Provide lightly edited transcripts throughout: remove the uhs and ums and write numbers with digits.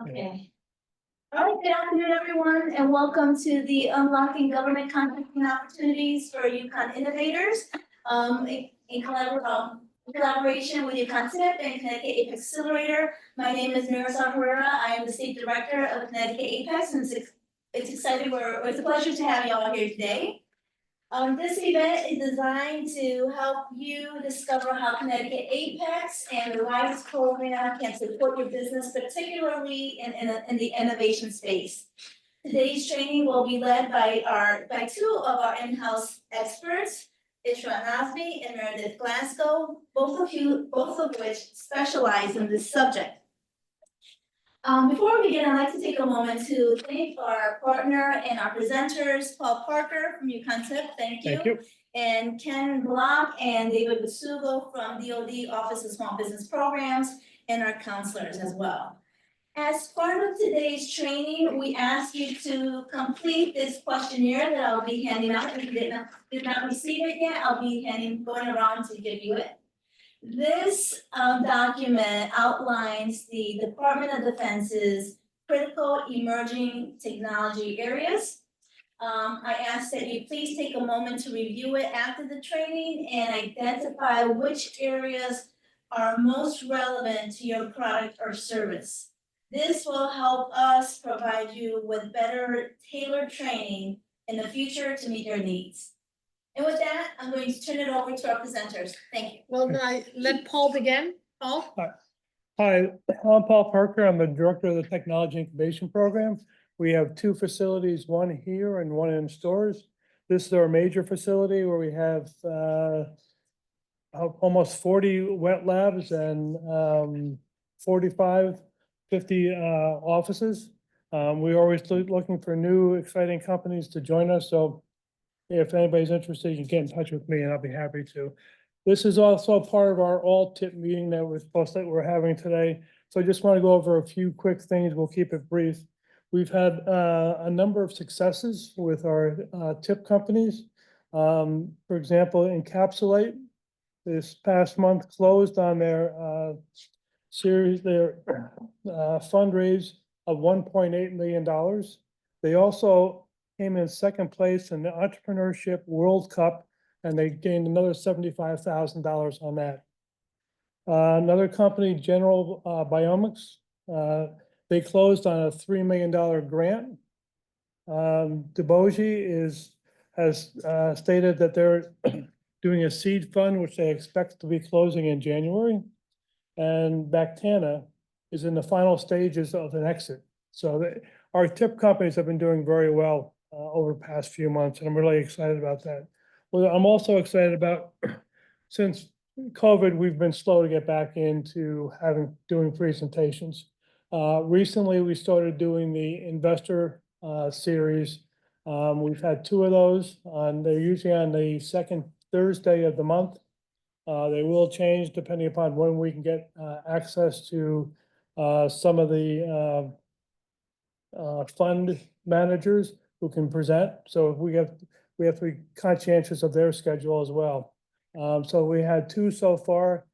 Okay. All right, good afternoon, everyone, and welcome to the Unlocking Government Contracting Opportunities for UCONN Innovators. In collaboration with UCONN TIP and Connecticut APEX Accelerator. My name is Marisol Herrera. I am the State Director of Connecticut APEX, and it's exciting. It's a pleasure to have you all here today. This event is designed to help you discover how Connecticut APEX and the RISE program can support your business, particularly in the innovation space. Today's training will be led by two of our in-house experts, Ishra Nazmi and Meredith Glasgow, both of which specialize in this subject. Before we begin, I'd like to take a moment to thank our partner and our presenters, Paul Parker from UCONN TIP, thank you. And Ken Bloch and David Busigo from DoD Office of Small Business Programs, and our counselors as well. As part of today's training, we ask you to complete this questionnaire that I'll be handing out. If you did not receive it yet, I'll be going around to give you it. This document outlines the Department of Defense's critical emerging technology areas. I ask that you please take a moment to review it after the training and identify which areas are most relevant to your product or service. This will help us provide you with better tailored training in the future to meet your needs. And with that, I'm going to turn it over to our presenters. Thank you. Well, let Paul begin. Paul? Hi, I'm Paul Parker. I'm the Director of the Technology Incubation Program. We have two facilities, one here and one in stores. This is our major facility where we have almost 40 wet labs and 50 offices. We're always looking for new exciting companies to join us. So if anybody's interested, you can get in touch with me and I'll be happy to. This is also part of our all tip meeting that we're having today. So I just want to go over a few quick things. We'll keep it brief. We've had a number of successes with our tip companies. For example, Encapsulate this past month closed on their fundraise of $1.8 million. They also came in second place in the Entrepreneurship World Cup, and they gained another $75,000 on that. Another company, General Biomics, they closed on a $3 million grant. DeBogie has stated that they're doing a seed fund, which they expect to be closing in January. And Bactana is in the final stages of an exit. So our tip companies have been doing very well over the past few months, and I'm really excited about that. Well, I'm also excited about, since COVID, we've been slow to get back into doing presentations. Recently, we started doing the investor series. We've had two of those. They're usually on the second Thursday of the month. They will change depending upon when we can get access to some of the fund managers who can present. So we have to be conscientious of their schedule as well. So we had two so far.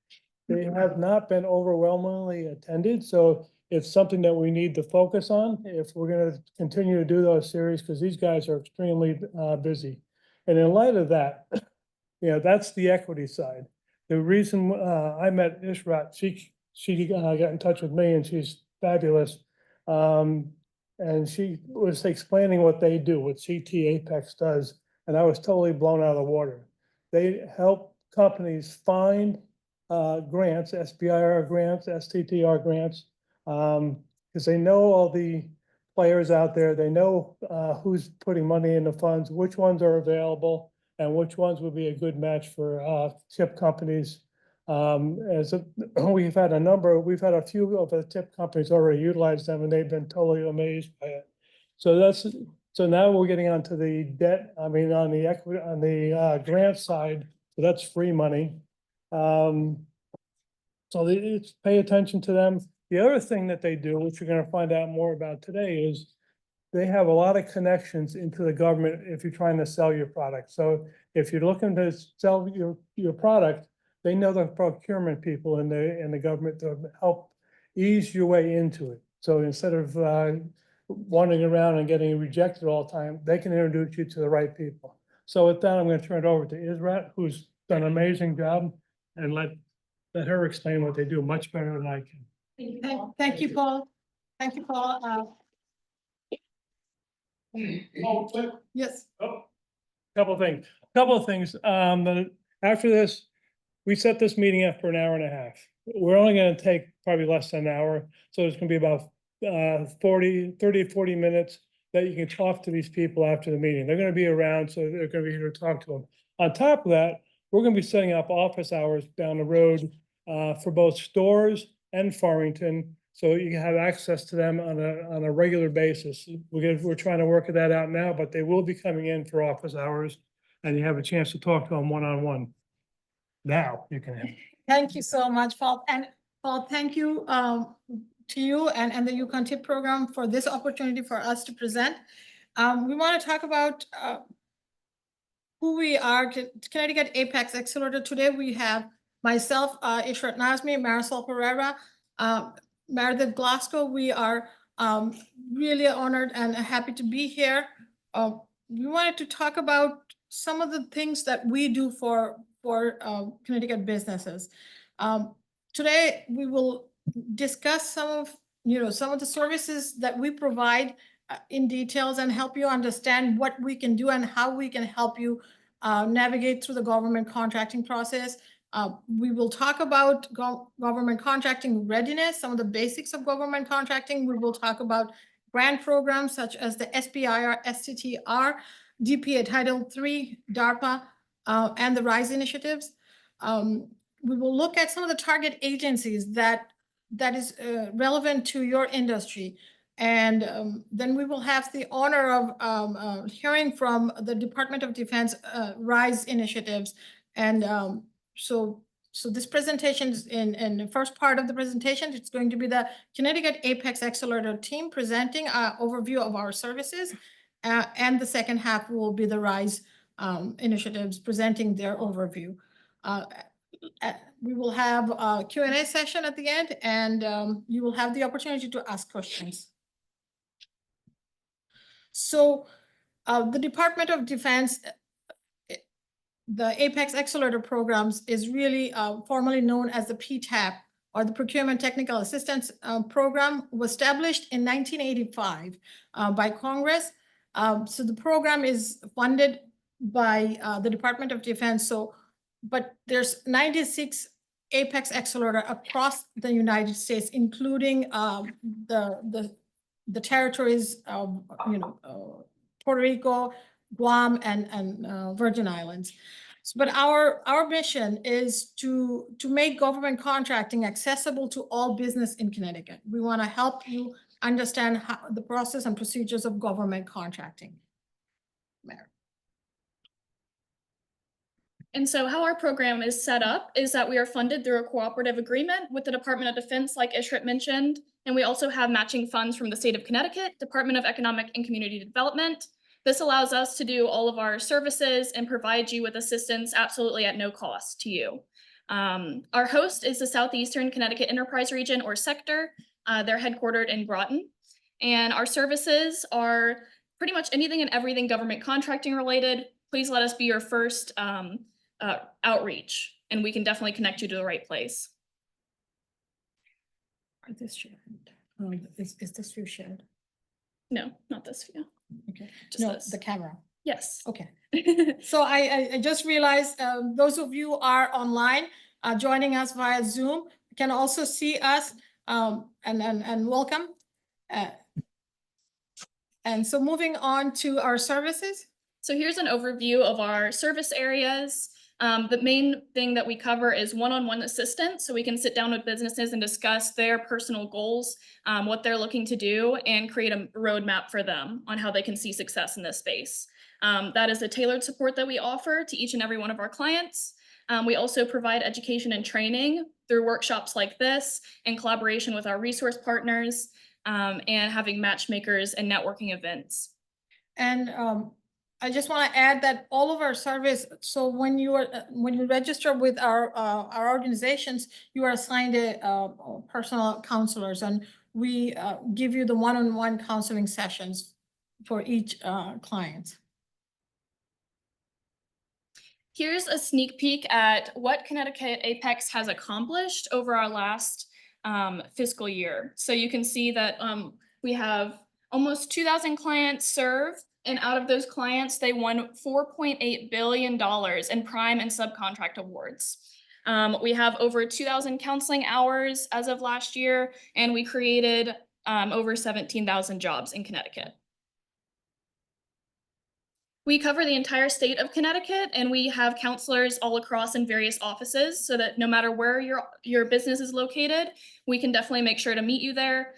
They have not been overwhelmingly attended. So it's something that we need to focus on if we're going to continue to do those series, because these guys are extremely busy. And in light of that, that's the equity side. The reason I met Ishrat, she got in touch with me, and she's fabulous. And she was explaining what they do, what CT APEX does, and I was totally blown out of the water. They help companies find grants, SBIR grants, STTR grants, because they know all the players out there. They know who's putting money in the funds, which ones are available, and which ones would be a good match for tip companies. We've had a few of the tip companies already utilize them, and they've been totally amazed by it. So now we're getting onto the debt. I mean, on the equity, on the grant side. So that's free money. So it's pay attention to them. The other thing that they do, which you're going to find out more about today, is they have a lot of connections into the government if you're trying to sell your product. So if you're looking to sell your product, they know the procurement people in the government to help ease your way into it. So instead of wandering around and getting rejected all the time, they can introduce you to the right people. So with that, I'm going to turn it over to Israt, who's done an amazing job, and let her explain what they do much better than I can. Thank you, Paul. Thank you, Paul. Yes. Couple of things. After this, we set this meeting up for an hour and a half. We're only gonna take probably less than an hour, so it's gonna be about 40 minutes that you can talk to these people after the meeting. They're gonna be around, so they're gonna be here to talk to them. On top of that, we're gonna be setting up office hours down the road for both stores and Farmington, so you can have access to them on a regular basis. We're trying to work that out now, but they will be coming in for office hours, and you have a chance to talk to them one-on-one. Now you can have. Thank you so much, Paul. And Paul, thank you to you and the UCONN TIP program for this opportunity for us to present. We want to talk about who we are, Connecticut APEX Accelerator. Today we have myself, Ishrat Nazmi, Marisol Pereira, Meredith Glasgow. We are really honored and happy to be here. We wanted to talk about some of the things that we do for Connecticut businesses. Today, we will discuss some of the services that we provide in details and help you understand what we can do and how we can help you navigate through the government contracting process. We will talk about government contracting readiness, some of the basics of government contracting. We will talk about grant programs such as the SBIR, STTR, DPA Title III, DARPA, and the RISE initiatives. We will look at some of the target agencies that is relevant to your industry. And then we will have the honor of hearing from the Department of Defense RISE initiatives. And so this presentation is in the first part of the presentation, it's going to be the Connecticut APEX Accelerator team presenting an overview of our services. And the second half will be the RISE initiatives presenting their overview. We will have a Q&A session at the end, and you will have the opportunity to ask questions. So the Department of Defense, the APEX Accelerator programs is really formally known as the PTAP, or the Procurement Technical Assistance Program, was established in 1985 by Congress. So the program is funded by the Department of Defense. But there's 96 APEX Accelerator across the United States, including the territories of Puerto Rico, Guam, and Virgin Islands. But our mission is to make government contracting accessible to all business in Connecticut. We want to help you understand the process and procedures of government contracting. Mary. And so how our program is set up is that we are funded through a cooperative agreement with the Department of Defense, like Ishrat mentioned, and we also have matching funds from the state of Connecticut, Department of Economic and Community Development. This allows us to do all of our services and provide you with assistance absolutely at no cost to you. Our host is the Southeastern Connecticut Enterprise Region, or sector. They're headquartered in Groton, and our services are pretty much anything and everything government contracting related. Please let us be your first outreach, and we can definitely connect you to the right place. This shared. Is this view shared? No, not this view. Okay. Just No, this. the camera. Yes. Okay. So I just realized those of you are online joining us via Zoom can also see us and welcome. And so moving on to our services. So here's an overview of our service areas. The main thing that we cover is one-on-one assistance. So we can sit down with businesses and discuss their personal goals, what they're looking to do, and create a roadmap for them on how they can see success in this space. That is the tailored support that we offer to each and every one of our clients. We also provide education and training through workshops like this in collaboration with our resource partners, and having matchmakers and networking events. And I just want to add that all of our surveys, so when you register with our organizations, you are assigned a personal counselors, and we give you the one-on-one counseling sessions for each client. Here's a sneak peek at what Connecticut Apex has accomplished over our last fiscal year. So you can see that we have almost 2,000 clients served, and out of those clients, they won $4.8 billion in prime and subcontract awards. We have over 2,000 counseling hours as of last year, and we created over 17,000 jobs in Connecticut. We cover the entire state of Connecticut, and we have counselors all across in various offices, so that no matter where your business is located, we can definitely make sure to meet you there.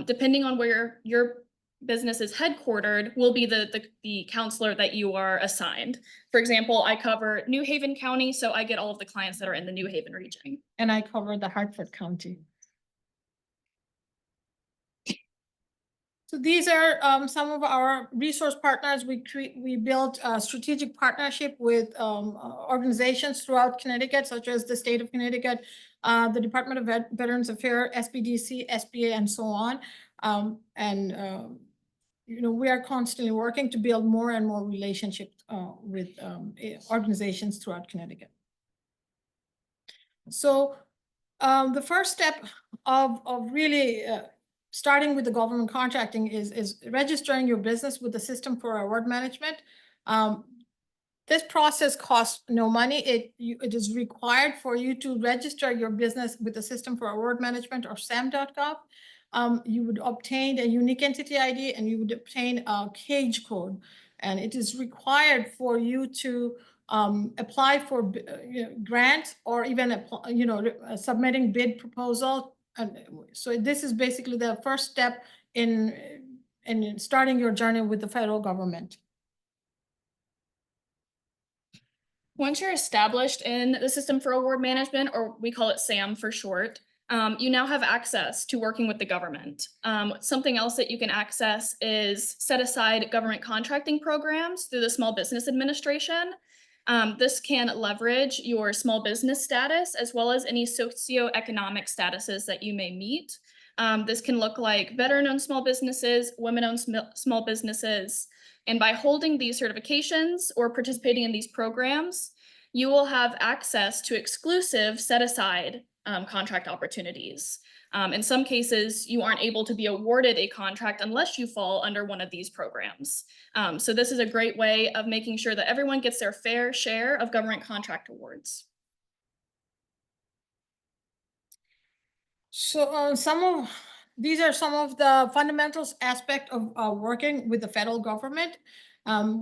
Depending on where your business is headquartered, will be the counselor that you are assigned. For example, I cover New Haven County, so I get all of the clients that are in the New Haven region. And I cover the Hartford County. So these are some of our resource partners. We built a strategic partnership with organizations throughout Connecticut, such as the state of Connecticut, the Department of Veterans Affairs, SBDC, SBA, and so on. You know, we are constantly working to build more and more relationships with organizations throughout Connecticut. So the first step of really starting with the government contracting is registering your business with the system for award management. This process costs no money. It is required for you to register your business with the system for award management, or SAM.gov. You would obtain a unique entity ID, and you would obtain a cage code. And it is required for you to apply for grants, or even submitting bid proposal. And so this is basically the first step in starting your journey with the federal government. Once you're established in the system for award management, or we call it SAM for short, you now have access to working with the government. Something else that you can access is set aside government contracting programs through the Small Business Administration. This can leverage your small business status, as well as any socioeconomic statuses that you may meet. This can look like veteran-owned small businesses, women-owned small businesses. And by holding these certifications or participating in these programs, you will have access to exclusive set-aside contract opportunities. In some cases, you aren't able to be awarded a contract unless you fall under one of these programs. So this is a great way of making sure that everyone gets their fair share of government contract awards. So these are some of the fundamentals aspect of working with the federal government.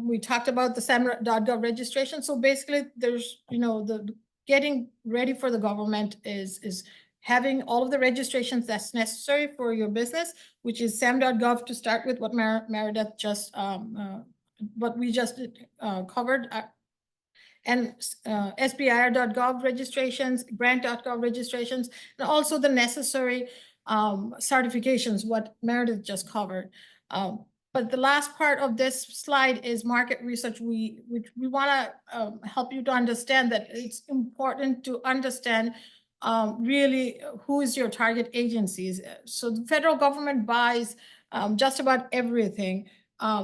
We talked about the SAM.gov registration. So basically, there's, the getting ready for the government is having all of the registrations that's necessary for your business, which is SAM.gov to start with, what Meredith just, what we just covered. And SBIR.gov registrations, grant.gov registrations, and also the necessary certifications, what Meredith just covered. But the last part of this slide is market research. We want to help you to understand that it's important to understand really who is your target agencies. So the federal government buys just about everything.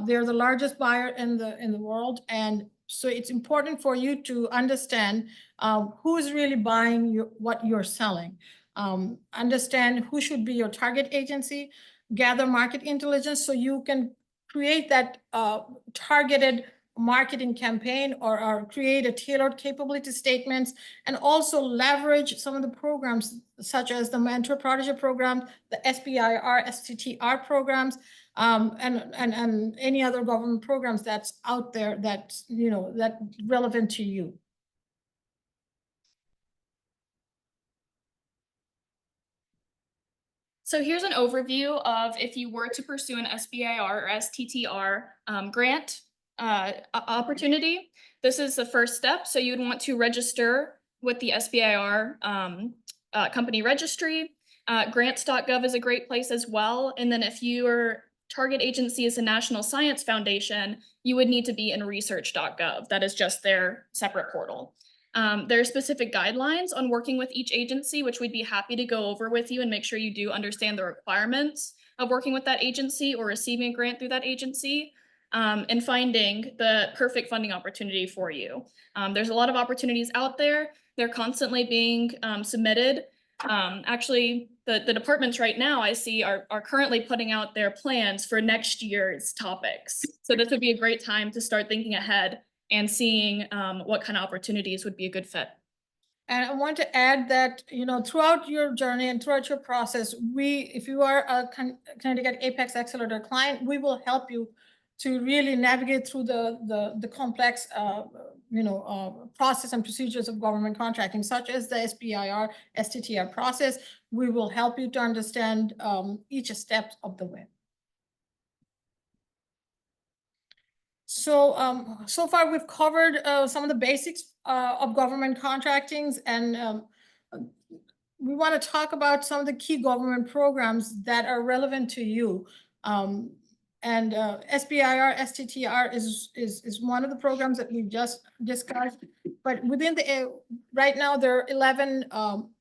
They're the largest buyer in the world, and so it's important for you to understand who is really buying what you're selling. Understand who should be your target agency, gather market intelligence so you can create that targeted marketing campaign, or create a tailored capability statements, and also leverage some of the programs such as the Mentor Protege program, the SBIR, STTR programs, and any other government programs that's out there that's, that relevant to you. So here's an overview of if you were to pursue an SBIR or STTR grant opportunity. This is the first step. So you'd want to register with the SBIR company registry. Grants.gov is a great place as well. And then if you are target agency is the National Science Foundation, you would need to be in research.gov. That is just their separate portal. There are specific guidelines on working with each agency, which we'd be happy to go over with you and make sure you do understand the requirements of working with that agency or receiving a grant through that agency, and finding the perfect funding opportunity for you. There's a lot of opportunities out there. They're constantly being submitted. Actually, the departments right now I see are currently putting out their plans for next year's topics. So this would be a great time to start thinking ahead and seeing what kind of opportunities would be a good fit. And I want to add that, you know, throughout your journey and throughout your process, if you are a Connecticut APEX Accelerator client, we will help you to really navigate through the complex, process and procedures of government contracting, such as the SBIR, STTR process. We will help you to understand each step of the way. So, so far we've covered some of the basics of government contractings, and we want to talk about some of the key government programs that are relevant to you. SBIR, STTR is one of the programs that we just discussed, but within right now there are 11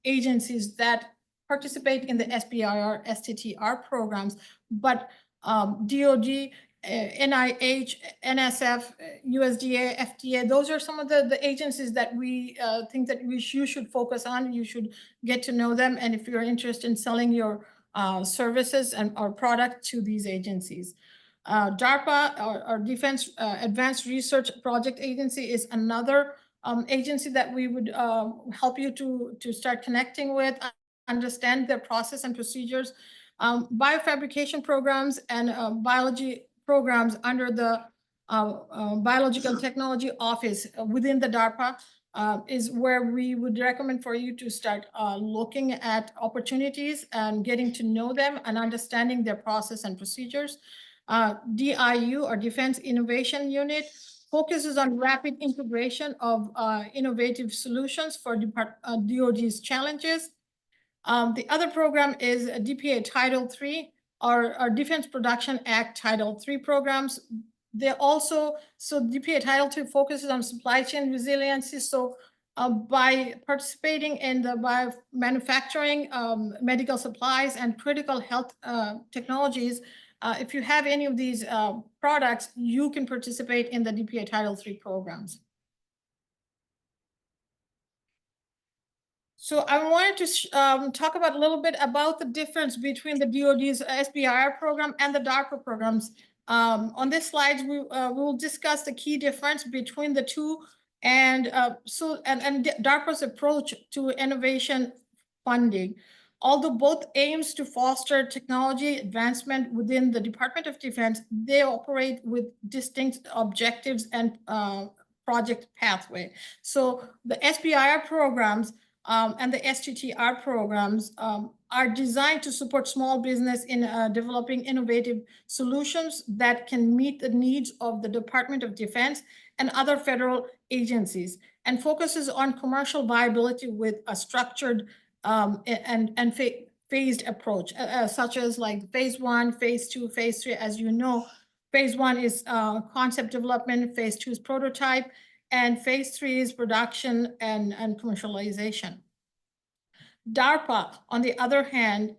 agencies that participate in the SBIR, STTR programs, but DOD, NIH, NSF, USDA, FDA, those are some of the agencies that we think that you should focus on. You should get to know them, and if you're interested in selling your services and or product to these agencies. DARPA, our Defense Advanced Research Project Agency, is another agency that we would help you to start connecting with, understand their process and procedures. Biofabrication programs and biology programs under the Biological Technology Office within the DARPA is where we would recommend for you to start looking at opportunities and getting to know them and understanding their process and procedures. DIU, or Defense Innovation Unit, focuses on rapid integration of innovative solutions for DoD's challenges. The other program is DPA Title III, our Defense Production Act Title III programs. They also, so DPA Title II focuses on supply chain resiliency. So by participating in the manufacturing, medical supplies, and critical health technologies, if you have any of these products, you can participate in the DPA Title III programs. So I wanted to talk about a little bit about the difference between the DoD's SBIR program and the DARPA programs. On this slide, we will discuss the key difference between the two, and DARPA's approach to innovation funding. Although both aims to foster technology advancement within the Department of Defense, they operate with distinct objectives and project pathway. So the SBIR programs and the STTR programs are designed to support small business in developing innovative solutions that can meet the needs of the Department of Defense and other federal agencies, and focuses on commercial viability with a structured and phased approach, such as like phase 1, phase 2, phase 3. As you know, phase 1 is concept development, phase 2 is prototype, and phase 3 is production and commercialization. DARPA, on the other hand,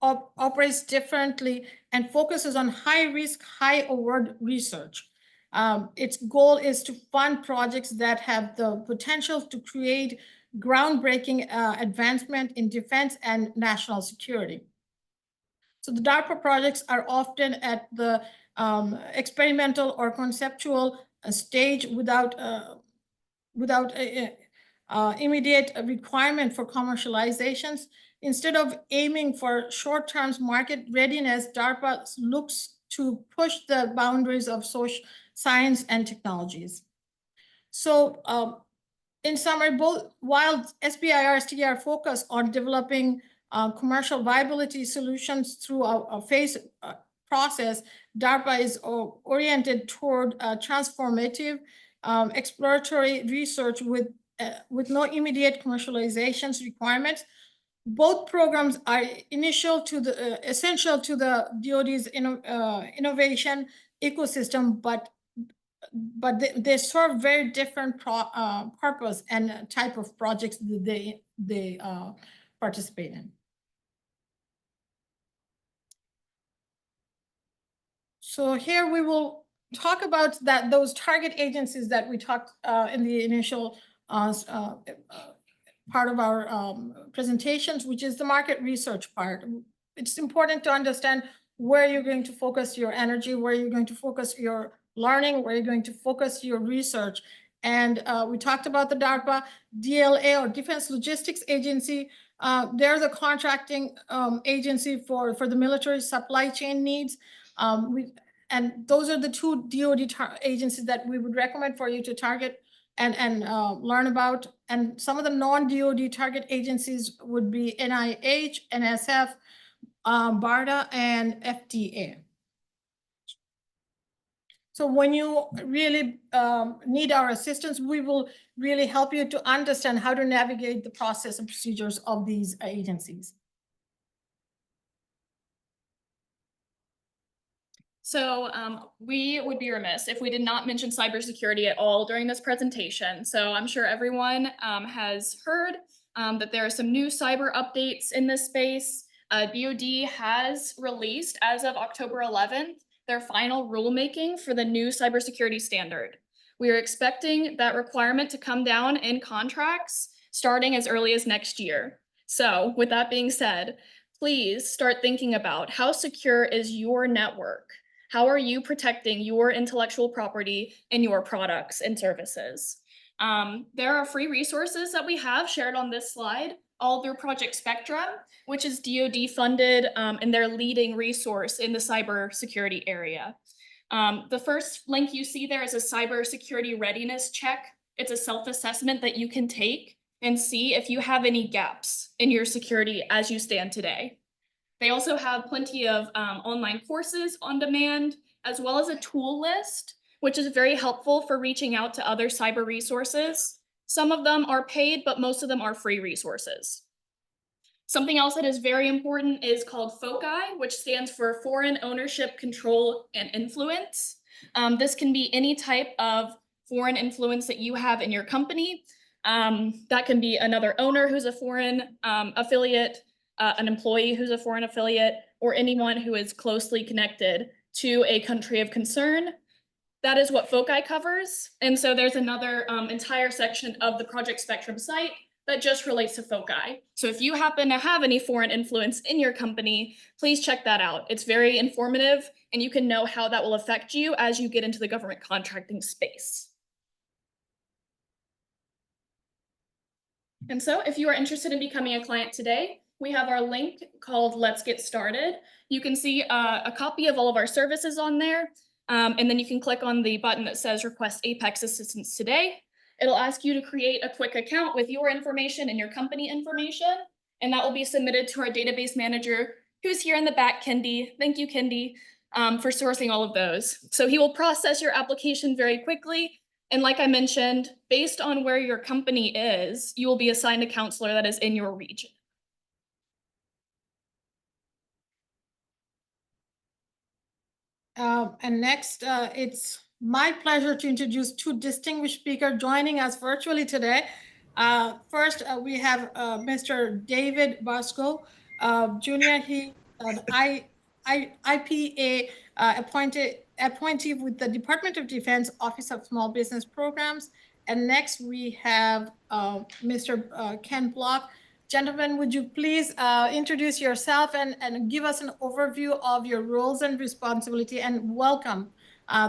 operates differently and focuses on high-risk, high-award research. Its goal is to fund projects that have the potential to create groundbreaking advancement in defense and national security. So the DARPA projects are often at the experimental or conceptual stage without immediate requirement for commercializations. Instead of aiming for short-term market readiness, DARPA looks to push the boundaries of social science and technologies. So in summary, while SBIR, STTR focus on developing commercial viability solutions through a phase process, DARPA is oriented toward transformative exploratory research with no immediate commercializations requirements. both programs are essential to the DoD's innovation ecosystem, but they serve very different purpose and type of projects that they participate in. So here we will talk about those target agencies that we talked in the initial part of our presentations, which is the market research part. It's important to understand where you're going to focus your energy, where you're going to focus your learning, where you're going to focus your research. And we talked about the DARPA, DLA, or Defense Logistics Agency. They're the contracting agency for the military supply chain needs. And those are the two DoD agencies that we would recommend for you to target and learn about. And some of the non-DoD target agencies would be NIH, NSF, BARDA, and FDA. So when you really need our assistance, we will really help you to understand how to navigate the process and procedures of these agencies. So we would be remiss if we did not mention cybersecurity at all during this presentation. So I'm sure everyone has heard that there are some new cyber updates in this space. DoD has released, as of October 11th, their final rulemaking for the new cybersecurity standard. We are expecting that requirement to come down in contracts starting as early as next year. So with that being said, please start thinking about how secure is your network? How are you protecting your intellectual property and your products and services? There are free resources that we have shared on this slide, all through Project Spectrum, which is DoD funded and their leading resource in the cybersecurity area. The first link you see there is a cybersecurity readiness check. It's a self-assessment that you can take and see if you have any gaps in your security as you stand today. They also have plenty of online courses on demand, as well as a tool list, which is very helpful for reaching out to other cyber resources. Some of them are paid, but most of them are free resources. Something else that is very important is called FOCI, which stands for Foreign Ownership, Control, and Influence. This can be any type of foreign influence that you have in your company. That can be another owner who's a foreign affiliate, an employee who's a foreign affiliate, or anyone who is closely connected to a country of concern. That is what FOCI covers. And so there's another entire section of the Project Spectrum site that just relates to FOCI. So if you happen to have any foreign influence in your company, please check that out. It's very informative, and you can know how that will affect you as you get into the government contracting space. And so if you are interested in becoming a client today, we have our link called Let's Get Started. You can see a copy of all of our services on there. And then you can click on the button that says Request Apex Assistance Today. It'll ask you to create a quick account with your information and your company information. And that will be submitted to our database manager, who's here in the back, Kendi. Thank you, Kendi, for sourcing all of those. So he will process your application very quickly. And like I mentioned, based on where your company is, you will be assigned a counselor that is in your region. And next, it's my pleasure to introduce two distinguished speakers joining us virtually today. First, we have Mr. David Busigo, Jr. He IPA appointee with the Department of Defense Office of Small Business Programs. And next, we have Mr. Ken Bloch. Gentlemen, would you please introduce yourself and give us an overview of your roles and responsibility, and welcome.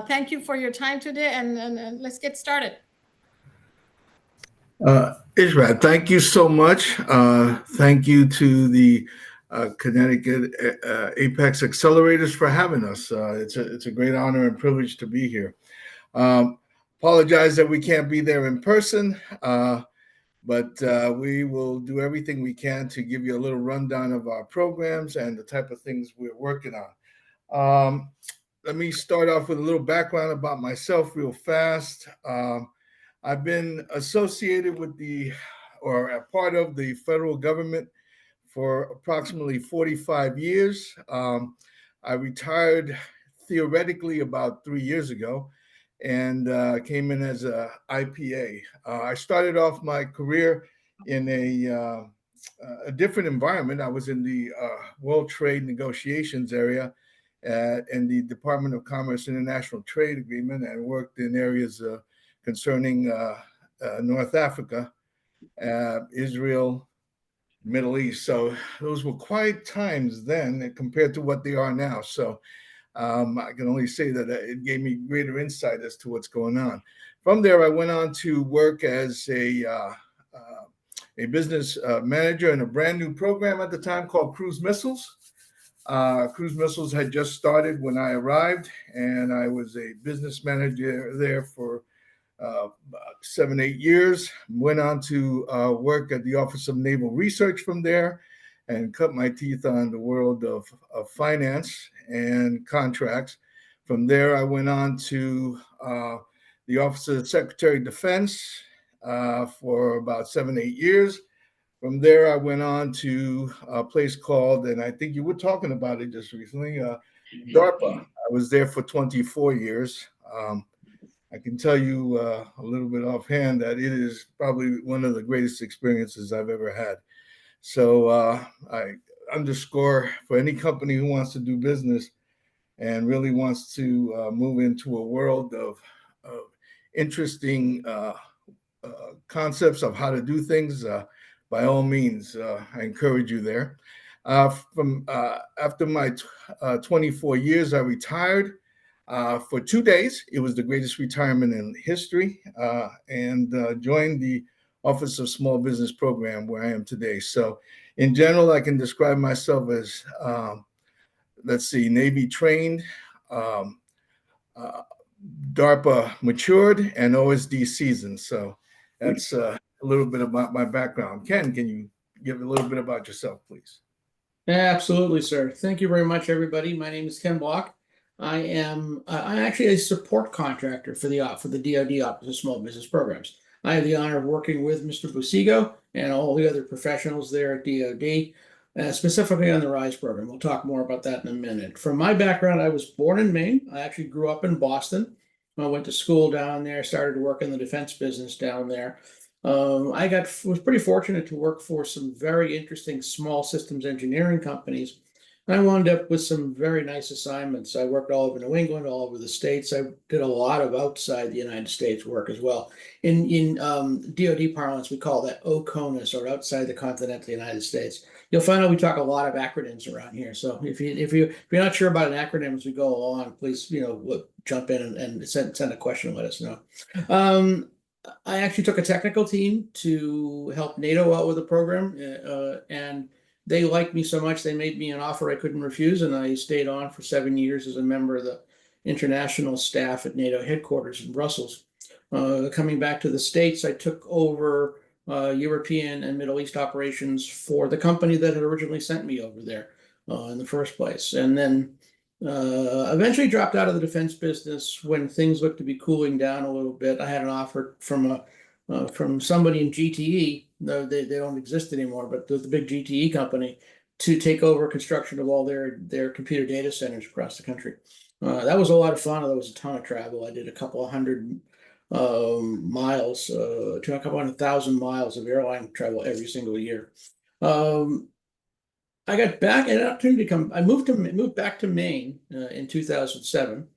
Thank you for your time today, and let's get started. Israel, thank you so much. Thank you to the Connecticut APEX Accelerators for having us. It's a great honor and privilege to be here. Apologize that we can't be there in person. But we will do everything we can to give you a little rundown of our programs and the type of things we're working on. Let me start off with a little background about myself real fast. I've been associated with or a part of the federal government for approximately 45 years. I retired theoretically about 3 years ago and came in as a IPA. I started off my career in a different environment. I was in the World Trade Negotiations area in the Department of Commerce International Trade Agreement, and worked in areas concerning North Africa, Israel, Middle East. So those were quiet times then compared to what they are now. So I can only say that it gave me greater insight as to what's going on. From there, I went on to work as a business manager in a brand new program at the time called Cruise Missiles. Cruise Missiles had just started when I arrived, and I was a business manager there for about 7-8 years. Went on to work at the Office of Naval Research from there, and cut my teeth on the world of finance and contracts. From there, I went on to the Office of the Secretary of Defense for about 7-8 years. From there, I went on to a place called, and I think you were talking about it just recently, DARPA. I was there for 24 years. I can tell you a little bit offhand that it is probably one of the greatest experiences I've ever had. So I underscore for any company who wants to do business and really wants to move into a world of interesting concepts of how to do things, by all means, I encourage you there. After my 24 years, I retired for 2 days. It was the greatest retirement in history, and joined the Office of Small Business Program where I am today. So in general, I can describe myself as, let's see, Navy trained, DARPA matured, and OSD seasoned. So that's a little bit about my background. Ken, can you give a little bit about yourself, please? Absolutely, sir. Thank you very much, everybody. My name is Ken Bloch. I'm actually a support contractor for the DoD Office of Small Business Programs. I have the honor of working with Mr. Busigo and all the other professionals there at DoD, specifically on the RISE program. We'll talk more about that in a minute. From my background, I was born in Maine. I actually grew up in Boston. I went to school down there, started to work in the defense business down there. I was pretty fortunate to work for some very interesting small systems engineering companies. And I wound up with some very nice assignments. I worked all over New England, all over the States. I did a lot of outside the United States work as well. In DoD parlance, we call that OCONUS, or outside the continental United States. You'll find out we talk a lot of acronyms around here. So if you're not sure about an acronym as we go along, please jump in and send a question and let us know. I actually took a technical team to help NATO out with the program, and they liked me so much they made me an offer I couldn't refuse, and I stayed on for 7 years as a member of the international staff at NATO headquarters in Brussels. Coming back to the States, I took over European and Middle East operations for the company that had originally sent me over there in the first place, and then eventually dropped out of the defense business when things looked to be cooling down a little bit. I had an offer from somebody in GTE. No, they don't exist anymore, but the big GTE company, to take over construction of all their computer data centers across the country. That was a lot of fun. There was a ton of travel. I did a couple of hundred miles to a couple 100,000 miles of airline travel every single year. I got back an opportunity to come. I moved back to Maine in 2007.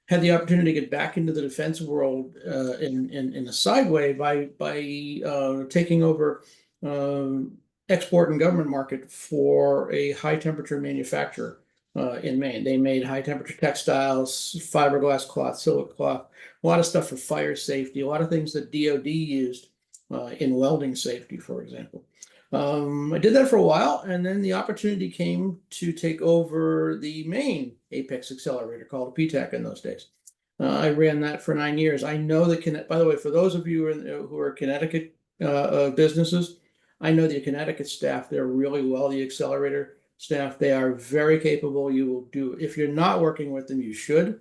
Had the opportunity to get back into the defense world in a side way by taking over export and government market for a high temperature manufacturer in Maine. They made high temperature textiles, fiberglass cloth, silk cloth, a lot of stuff for fire safety, a lot of things that DoD used in welding safety, for example. I did that for a while, and then the opportunity came to take over the main APEX Accelerator, called PTAC in those days. I ran that for 9 years. I know by the way, for those of you who are Connecticut businesses, I know the Connecticut staff there really well, the accelerator staff. They are very capable. You will do, if you're not working with them, you should.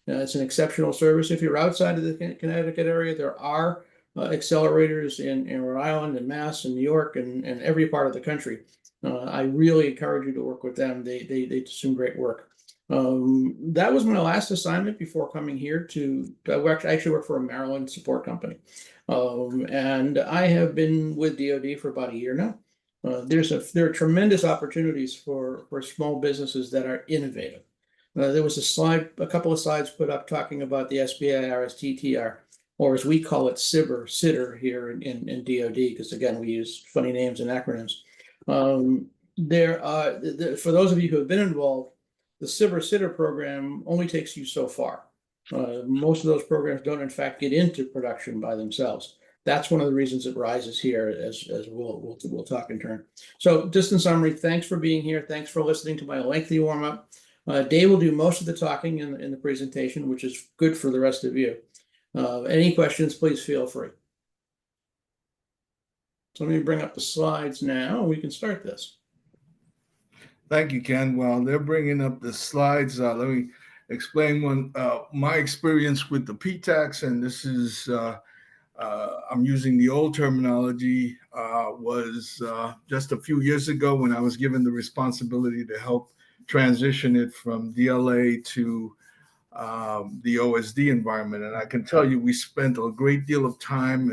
It's an exceptional service. If you're outside of the Connecticut area, there are accelerators in Rhode Island and Mass and New York and every part of the country. I really encourage you to work with them. They do some great work. That was my last assignment before coming here I actually work for a Maryland support company. And I have been with DoD for about a year now. There are tremendous opportunities for small businesses that are innovative. There was a couple of slides put up talking about the SBIR, STTR, or as we call it, SBIR here in DoD, because again, we use funny names and acronyms. For those of you who have been involved, the SBIR program only takes you so far. Most of those programs don't in fact get into production by themselves. That's one of the reasons it rises here, as we'll talk in turn. So just in summary, thanks for being here. Thanks for listening to my lengthy warm-up. Dave will do most of the talking in the presentation, which is good for the rest of you. Any questions, please feel free. So let me bring up the slides now. We can start this. Thank you, Ken. While they're bringing up the slides, let me explain my experience with the PTAX, and this is I'm using the old terminology, was just a few years ago when I was given the responsibility to help transition it from DLA to the OSD environment. And I can tell you, we spent a great deal of time,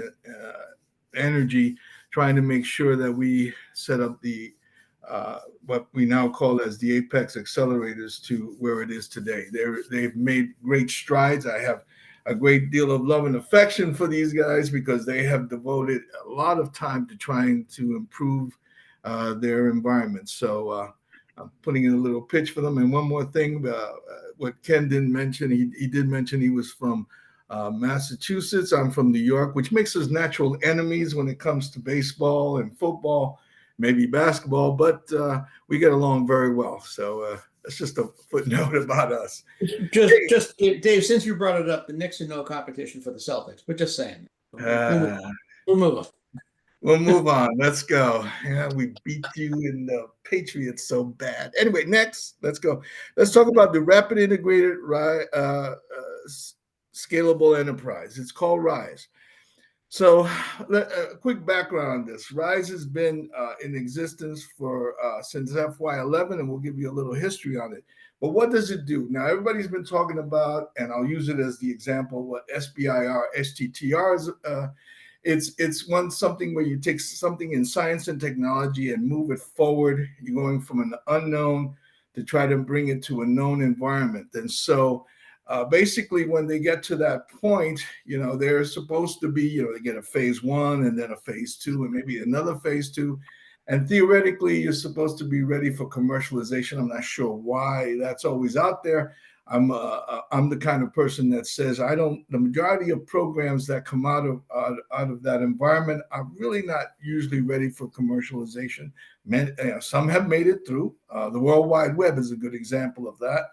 energy, trying to make sure that we set up the what we now call as the APEX accelerators to where it is today. They've made great strides. I have a great deal of love and affection for these guys because they have devoted a lot of time to trying to improve their environment. So I'm putting in a little pitch for them. And one more thing, what Ken didn't mention, he did mention he was from Massachusetts. I'm from New York, which makes us natural enemies when it comes to baseball and football, maybe basketball, but we get along very well. So that's just a footnote about us. Just Dave, since you brought it up, the Knicks are no competition for the Celtics, but just saying. We'll move on. We'll move on. Let's go. Yeah, we beat you in the Patriots so bad. Anyway, next, let's go. Let's talk about the Rapid Integrated Scalable Enterprise. It's called RISE. So a quick background on this. RISE has been in existence for since FY11, and we'll give you a little history on it. But what does it do? Now, everybody's been talking about, and I'll use it as the example, what SBIR, STTR is. It's something where you take something in science and technology and move it forward. You're going from an unknown to try to bring it to a known environment. And so basically, when they get to that point, they're supposed to be, they get a phase 1 and then a phase 2 and maybe another phase 2. And theoretically, you're supposed to be ready for commercialization. I'm not sure why that's always out there. I'm the kind of person that says the majority of programs that come out of that environment are really not usually ready for commercialization. Some have made it through. The World Wide Web is a good example of that.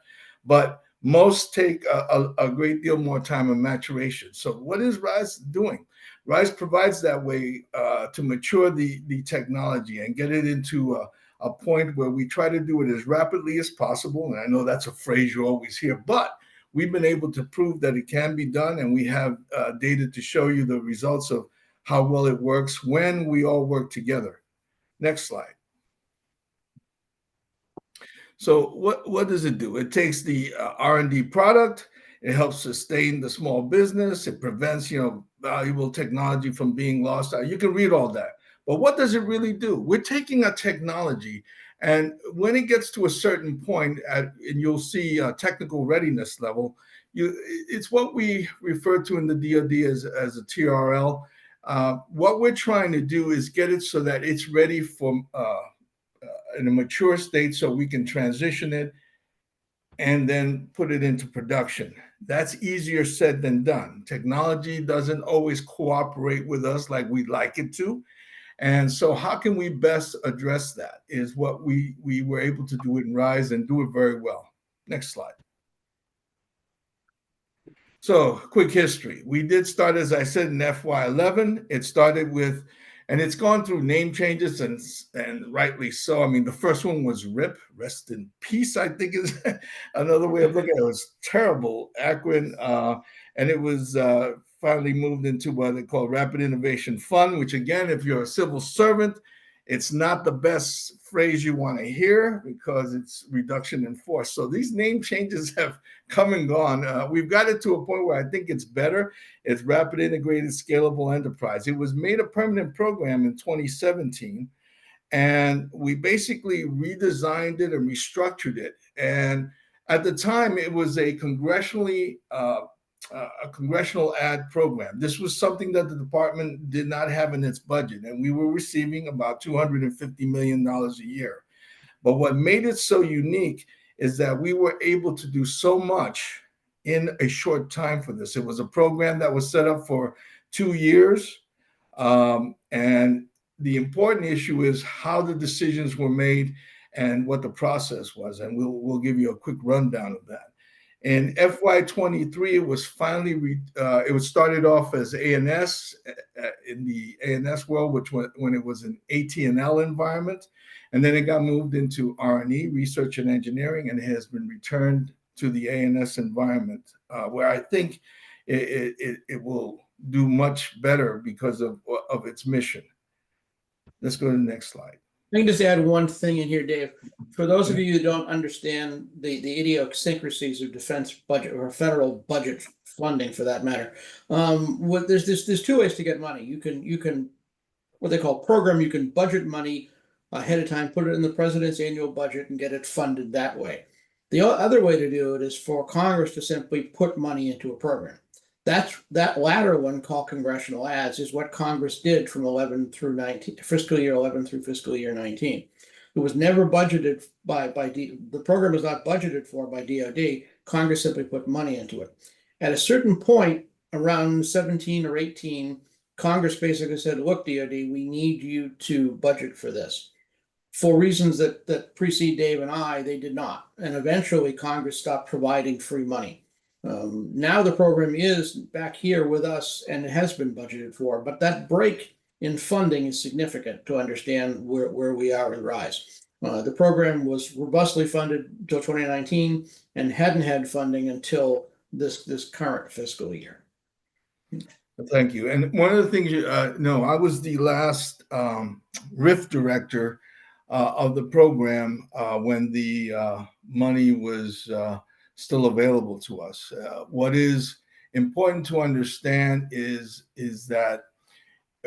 But most take a great deal more time and maturation. So what is RISE doing? RISE provides that way to mature the technology and get it into a point where we try to do it as rapidly as possible. And I know that's a phrase you always hear, but we've been able to prove that it can be done. And we have data to show you the results of how well it works when we all work together. Next slide. So what does it do? It takes the R&D product. It helps sustain the small business. It prevents, valuable technology from being lost. You can read all that. But what does it really do? We're taking a technology, and when it gets to a certain point, and you'll see a technical readiness level, it's what we refer to in the DoD as a TRL. What we're trying to do is get it so that it's ready for in a mature state so we can transition it and then put it into production. That's easier said than done. Technology doesn't always cooperate with us like we'd like it to. And so how can we best address that is what we were able to do in RISE and do it very well. Next slide. So quick history. We did start, as I said, in FY11. It started with, and it's gone through name changes and rightly so. I mean, the first one was RIP, Rest in Peace, I think is another way of looking at it. It was terrible acronym. And it was finally moved into what they call Rapid Innovation Fund, which again, if you're a civil servant, It's not the best phrase you want to hear because it's reduction in force. So these name changes have come and gone. We've got it to a point where I think it's better. It's rapid integrated scalable enterprise. It was made a permanent program in 2017, and we basically redesigned it and restructured it. And at the time, it was a congressional ad program. This was something that the department did not have in its budget, and we were receiving about $250 million a year. But what made it so unique is that we were able to do so much in a short time for this. It was a program that was set up for 2 years. And the important issue is how the decisions were made and what the process was. And we'll give you a quick rundown of that. In FY23, it was finally it was started off as ANS in the ANS world, which when it was an AT&L environment, and then it got moved into R&E, research and engineering, and it has been returned to the ANS environment, where I think it will do much better because of its mission. Let's go to the next slide. I can just add one thing in here, Dave. For those of you who don't understand the idiosyncrasies of defense budget or federal budget funding, for that matter, there's two ways to get money. You can what they call program. You can budget money ahead of time, put it in the president's annual budget, and get it funded that way. The other way to do it is for Congress to simply put money into a program. That latter one, called congressional ads, is what Congress did from 11 through 19, fiscal year 11 through fiscal year 19. It was never budgeted the program was not budgeted for by DoD. Congress simply put money into it. At a certain point, around 17 or 18, Congress basically said, look, DoD, we need you to budget for this. For reasons that precede Dave and I, they did not. And eventually Congress stopped providing free money. Now the program is back here with us and it has been budgeted for, but that break in funding is significant to understand where we are in RISE. The program was robustly funded until 2019 and hadn't had funding until this current fiscal year. Thank you. And one of the things I was the last RIF director of the program when the money was still available to us. What is important to understand is that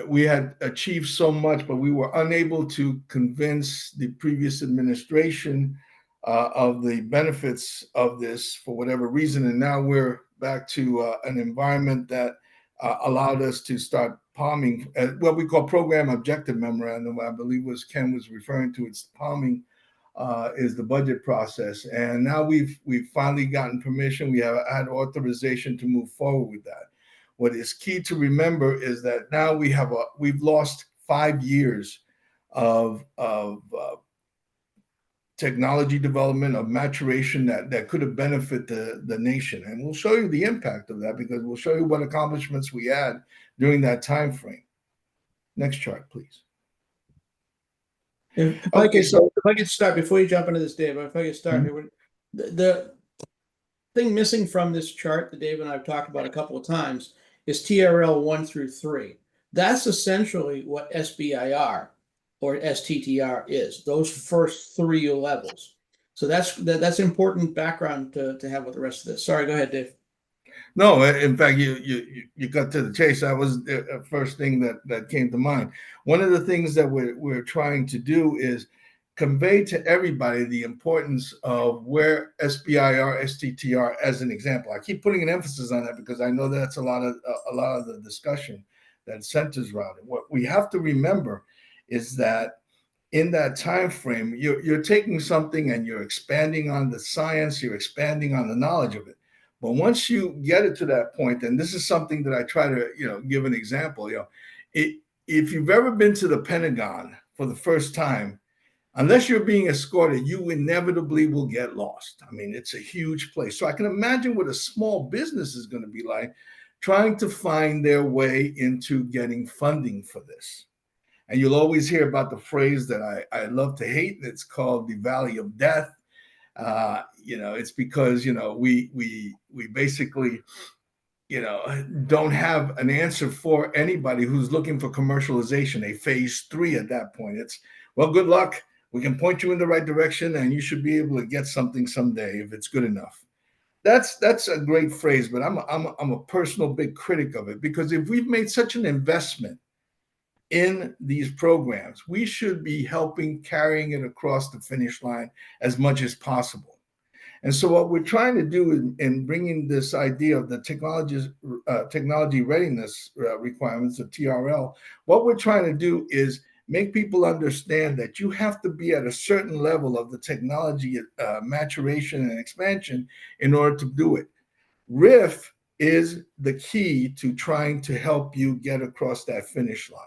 we had achieved so much, but we were unable to convince the previous administration of the benefits of this for whatever reason. And now we're back to an environment that allowed us to start palming what we call program objective memorandum. I believe Ken was referring to. It's palming is the budget process, and now we've finally gotten permission. We have had authorization to move forward with that. What is key to remember is that now we've lost 5 years of technology development, of maturation that could have benefited the nation, and we'll show you the impact of that because we'll show you what accomplishments we had during that time frame. Next chart, please. If I could start before you jump into this, Dave, if I could start, the thing missing from this chart that Dave and I have talked about a couple of times is TRL 1 through 3. That's essentially what SBIR or STTR is, those first 3 levels. So that's important background to have with the rest of this. Sorry, go ahead, Dave. No, in fact, you got to the chase. That was the first thing that came to mind. One of the things that we're trying to do is convey to everybody the importance of where SBIR, STTR, as an example. I keep putting an emphasis on that because I know that's a lot of the discussion that centers around it. What we have to remember is that in that time frame, you're taking something and you're expanding on the science, you're expanding on the knowledge of it. But once you get it to that point, and this is something that I try to, give an example, if you've ever been to the Pentagon for the first time, unless you're being escorted, you inevitably will get lost. I mean, it's a huge place. So I can imagine what a small business is going to be like trying to find their way into getting funding for this. And you'll always hear about the phrase that I love to hate. It's called the Valley of Death. It's because we basically don't have an answer for anybody who's looking for commercialization, a phase 3 at that point. It's, well, good luck. We can point you in the right direction and you should be able to get something someday if it's good enough. That's a great phrase, but I'm a personal big critic of it, because if we've made such an investment in these programs, we should be helping carrying it across the finish line as much as possible. And so what we're trying to do in bringing this idea of the technology readiness requirements of TRL, what we're trying to do is make people understand that you have to be at a certain level of the technology maturation and expansion in order to do it. RIF is the key to trying to help you get across that finish line.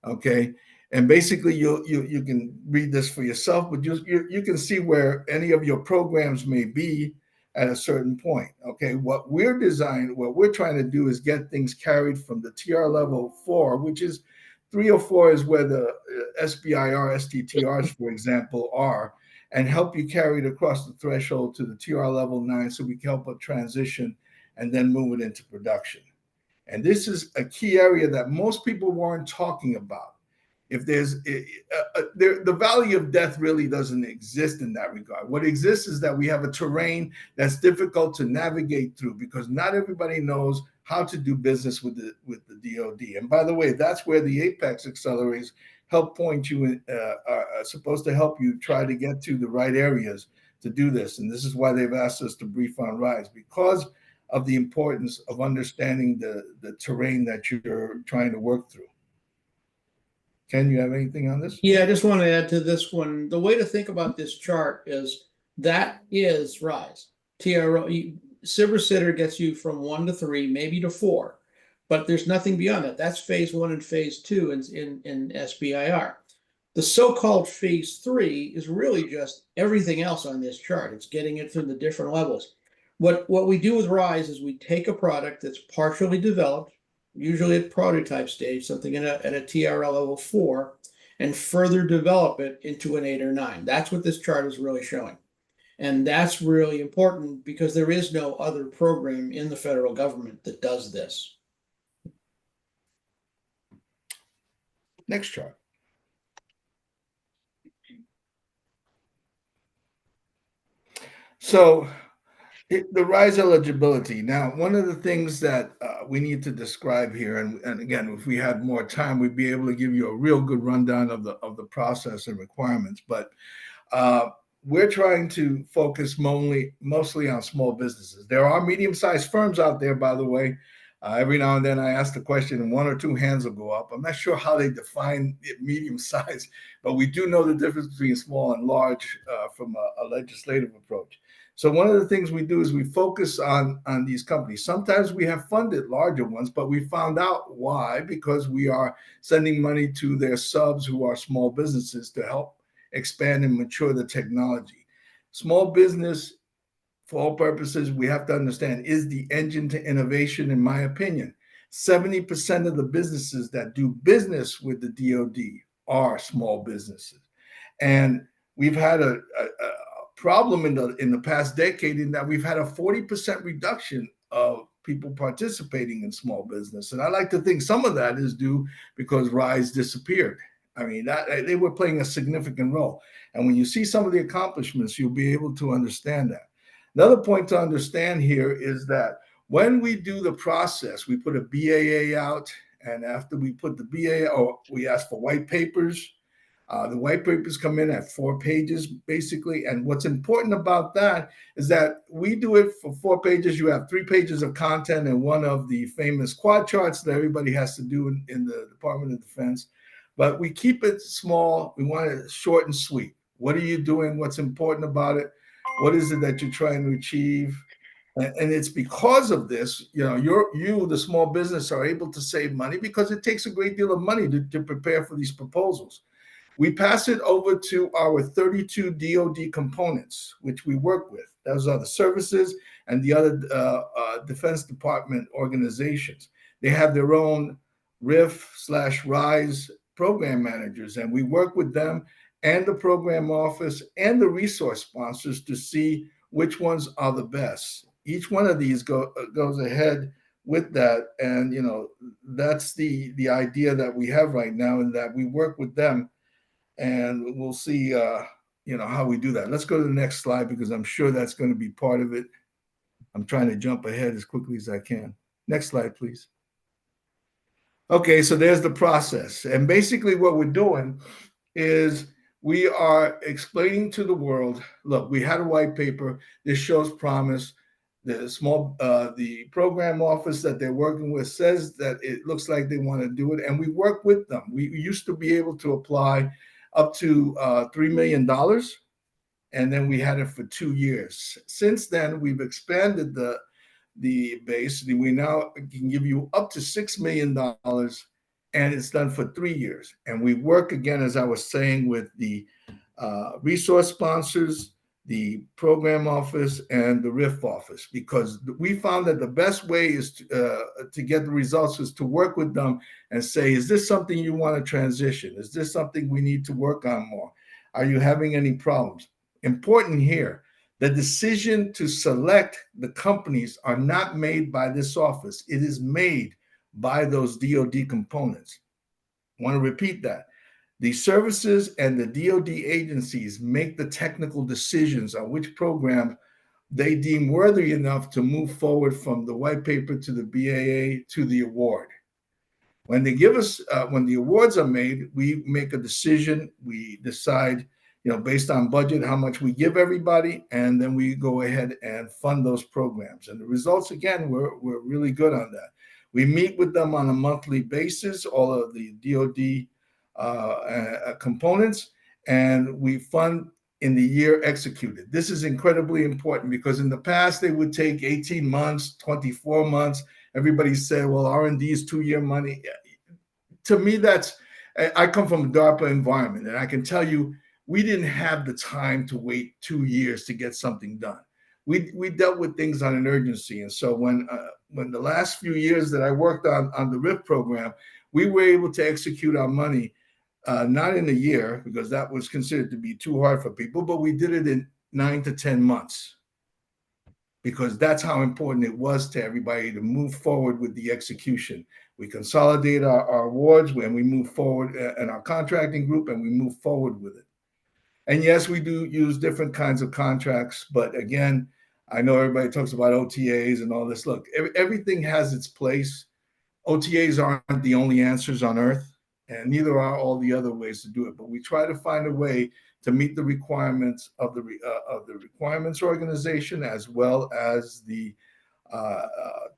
Okay. And basically you can read this for yourself, but you can see where any of your programs may be at a certain point. Okay. What we're trying to do is get things carried from the TR level 4, which is 3 or 4 is where the SBIR, STTRs, for example, are, and help you carry it across the threshold to the TR level 9 so we can help it transition and then move it into production. And this is a key area that most people weren't talking about. If there's the valley of death really doesn't exist in that regard. What exists is that we have a terrain that's difficult to navigate through because not everybody knows how to do business with the DoD. And by the way, that's where the APEX accelerators help point you in, are supposed to help you try to get to the right areas to do this. And this is why they've asked us to brief on RISE, because of the importance of understanding the terrain that you're trying to work through. Ken, you have anything on this? Yeah, I just want to add to this one. The way to think about this chart is that is RISE. TRO, Silver Sitter gets you from 1 to 3, maybe to 4, but there's nothing beyond that. That's phase 1 and phase 2 in SBIR. The so-called phase 3 is really just everything else on this chart. It's getting it through the different levels. What we do with RISE is we take a product that's partially developed, usually at prototype stage, something at a TRL level 4, and further develop it into an 8 or 9. That's what this chart is really showing. And that's really important because there is no other program in the federal government that does this. Next chart. So the RISE eligibility. Now, one of the things that we need to describe here, and again, if we had more time, we'd be able to give you a real good rundown of the process and requirements. But we're trying to focus mostly on small businesses. There are medium-sized firms out there, by the way. Every now and then I ask the question and 1 or 2 hands will go up. I'm not sure how they define it medium-sized, but we do know the difference between small and large from a legislative approach. So one of the things we do is we focus on these companies. Sometimes we have funded larger ones, but we found out why, because we are sending money to their subs who are small businesses to help expand and mature the technology. Small business, for all purposes, we have to understand, is the engine to innovation, in my opinion. 70% of the businesses that do business with the DoD are small businesses. And we've had a problem in the past decade in that we've had a 40% reduction of people participating in small business. And I like to think some of that is due because RISE disappeared. I mean, they were playing a significant role. And when you see some of the accomplishments, you'll be able to understand that. Another point to understand here is that when we do the process, we put a BAA out, and after we put the BAA, we ask for white papers. The white papers come in at 4 pages, basically. And what's important about that is that we do it for 4 pages. You have 3 pages of content and one of the famous quad charts that everybody has to do in the Department of Defense. But we keep it small. We want it short and sweet. What are you doing? What's important about it? What is it that you're trying to achieve? And it's because of this, the small business, are able to save money because it takes a great deal of money to prepare for these proposals. We pass it over to our 32 DoD components, which we work with. Those are the services and the other Defense Department organizations. They have their own RIF/RISE program managers, and we work with them and the program office and the resource sponsors to see which ones are the best. Each one of these goes ahead with that. And, you know, that's the idea that we have right now, and that we work with them, and we'll see, you know, how we do that. Let's go to the next slide, because I'm sure that's going to be part of it. I'm trying to jump ahead as quickly as I can. Next slide, please. Okay, so there's the process. And basically what we're doing is we are explaining to the world, look, we had a white paper. This shows promise. The program office that they're working with says that it looks like they want to do it, and we work with them. We used to be able to apply up to $3 million, and then we had it for 2 years. Since then, we've expanded the base. We now can give you up to $6 million, and it's done for 3 years. And we work, again, as I was saying, with the resource sponsors, the program office, and the RIF office, because we found that the best way is to get the results is to work with them and say, is this something you want to transition? Is this something we need to work on more? Are you having any problems? Important here, the decision to select the companies are not made by this office. It is made by those DoD components. I want to repeat that. The services and the DoD agencies make the technical decisions on which program they deem worthy enough to move forward from the white paper to the BAA to the award. When they give us, when the awards are made, we make a decision. We decide, you know, based on budget, how much we give everybody, and then we go ahead and fund those programs. And the results, again, we're really good on that. We meet with them on a monthly basis, all of the DoD components, and we fund in the year executed. This is incredibly important, because in the past they would take 18 months, 24 months. Everybody said, well, R&D is 2-year money. To me, I come from a DARPA environment, and I can tell you, we didn't have the time to wait 2 years to get something done. We dealt with things on an urgency. And so when the last few years that I worked on the RIF program, we were able to execute our money, not in a year, because that was considered to be too hard for people, but we did it in 9 to 10 months, because that's how important it was to everybody to move forward with the execution. We consolidate our awards when we move forward in our contracting group, and we move forward with it. And yes, we do use different kinds of contracts, but again, I know everybody talks about OTAs and all this. Look, everything has its place. OTAs aren't the only answers on earth, and neither are all the other ways to do it. But we try to find a way to meet the requirements of the requirements organization, as well as the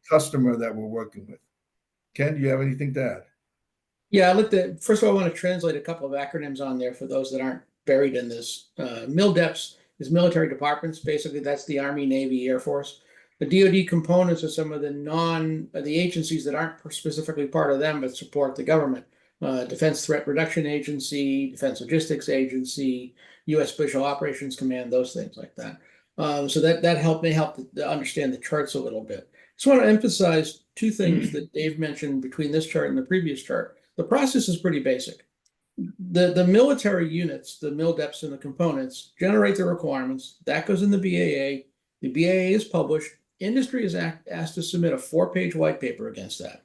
customer that we're working with. Ken, do you have anything to add? Yeah, first of all, I want to translate a couple of acronyms on there for those that aren't buried in this. MILDEPS is military departments. Basically, that's the Army, Navy, Air Force. The DoD components are some of the agencies that aren't specifically part of them, but support the government. Defense Threat Reduction Agency, Defense Logistics Agency, U.S. Special Operations Command, those things like that. So that may help to understand the charts a little bit. Just want to emphasize two things that Dave mentioned between this chart and the previous chart. The process is pretty basic. The military units, the MILDEPS and the components, generate the requirements. That goes in the BAA. The BAA is published. Industry is asked to submit a 4-page white paper against that.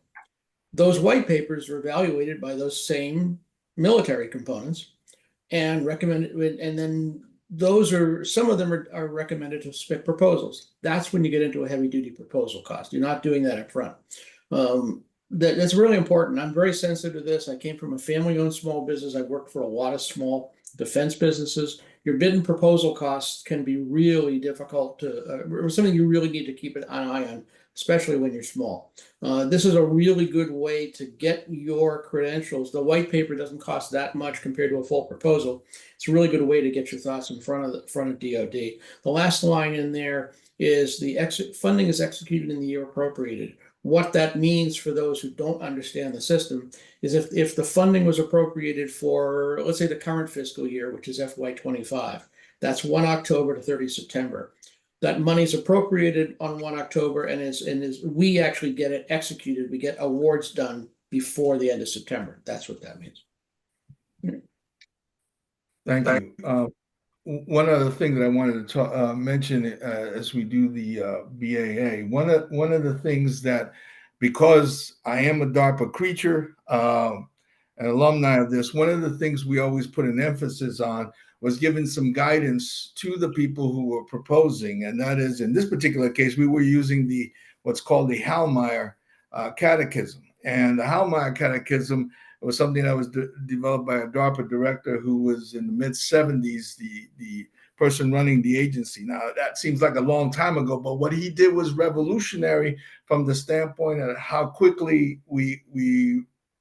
Those white papers are evaluated by those same military components and recommended, and then some of them are recommended to submit proposals. That's when you get into a heavy duty proposal cost. You're not doing that up front. That's really important. I'm very sensitive to this. I came from a family-owned small business. I worked for a lot of small defense businesses. Your bid and proposal costs can be really difficult or something you really need to keep an eye on, especially when you're small. This is a really good way to get your credentials. The white paper doesn't cost that much compared to a full proposal. It's a really good way to get your thoughts in front of DoD. The last line in there is the funding is executed in the year appropriated. What that means for those who don't understand the system is if the funding was appropriated for, let's say, the current fiscal year, which is FY25, that's 1 October to 30 September. That money's appropriated on 1 October and we actually get it executed. We get awards done before the end of September. That's what that means. Thank you. One other thing that I wanted to mention as we do the BAA, one of the things that because I am a DARPA creature, an alumni of this, one of the things we always put an emphasis on was giving some guidance to the people who were proposing. And that is, in this particular case, we were using what's called the Hallmeyer Catechism. And the Hallmeyer Catechism was something that was developed by a DARPA director who was in the mid-70s, the person running the agency. Now, that seems like a long time ago, but what he did was revolutionary from the standpoint of how quickly we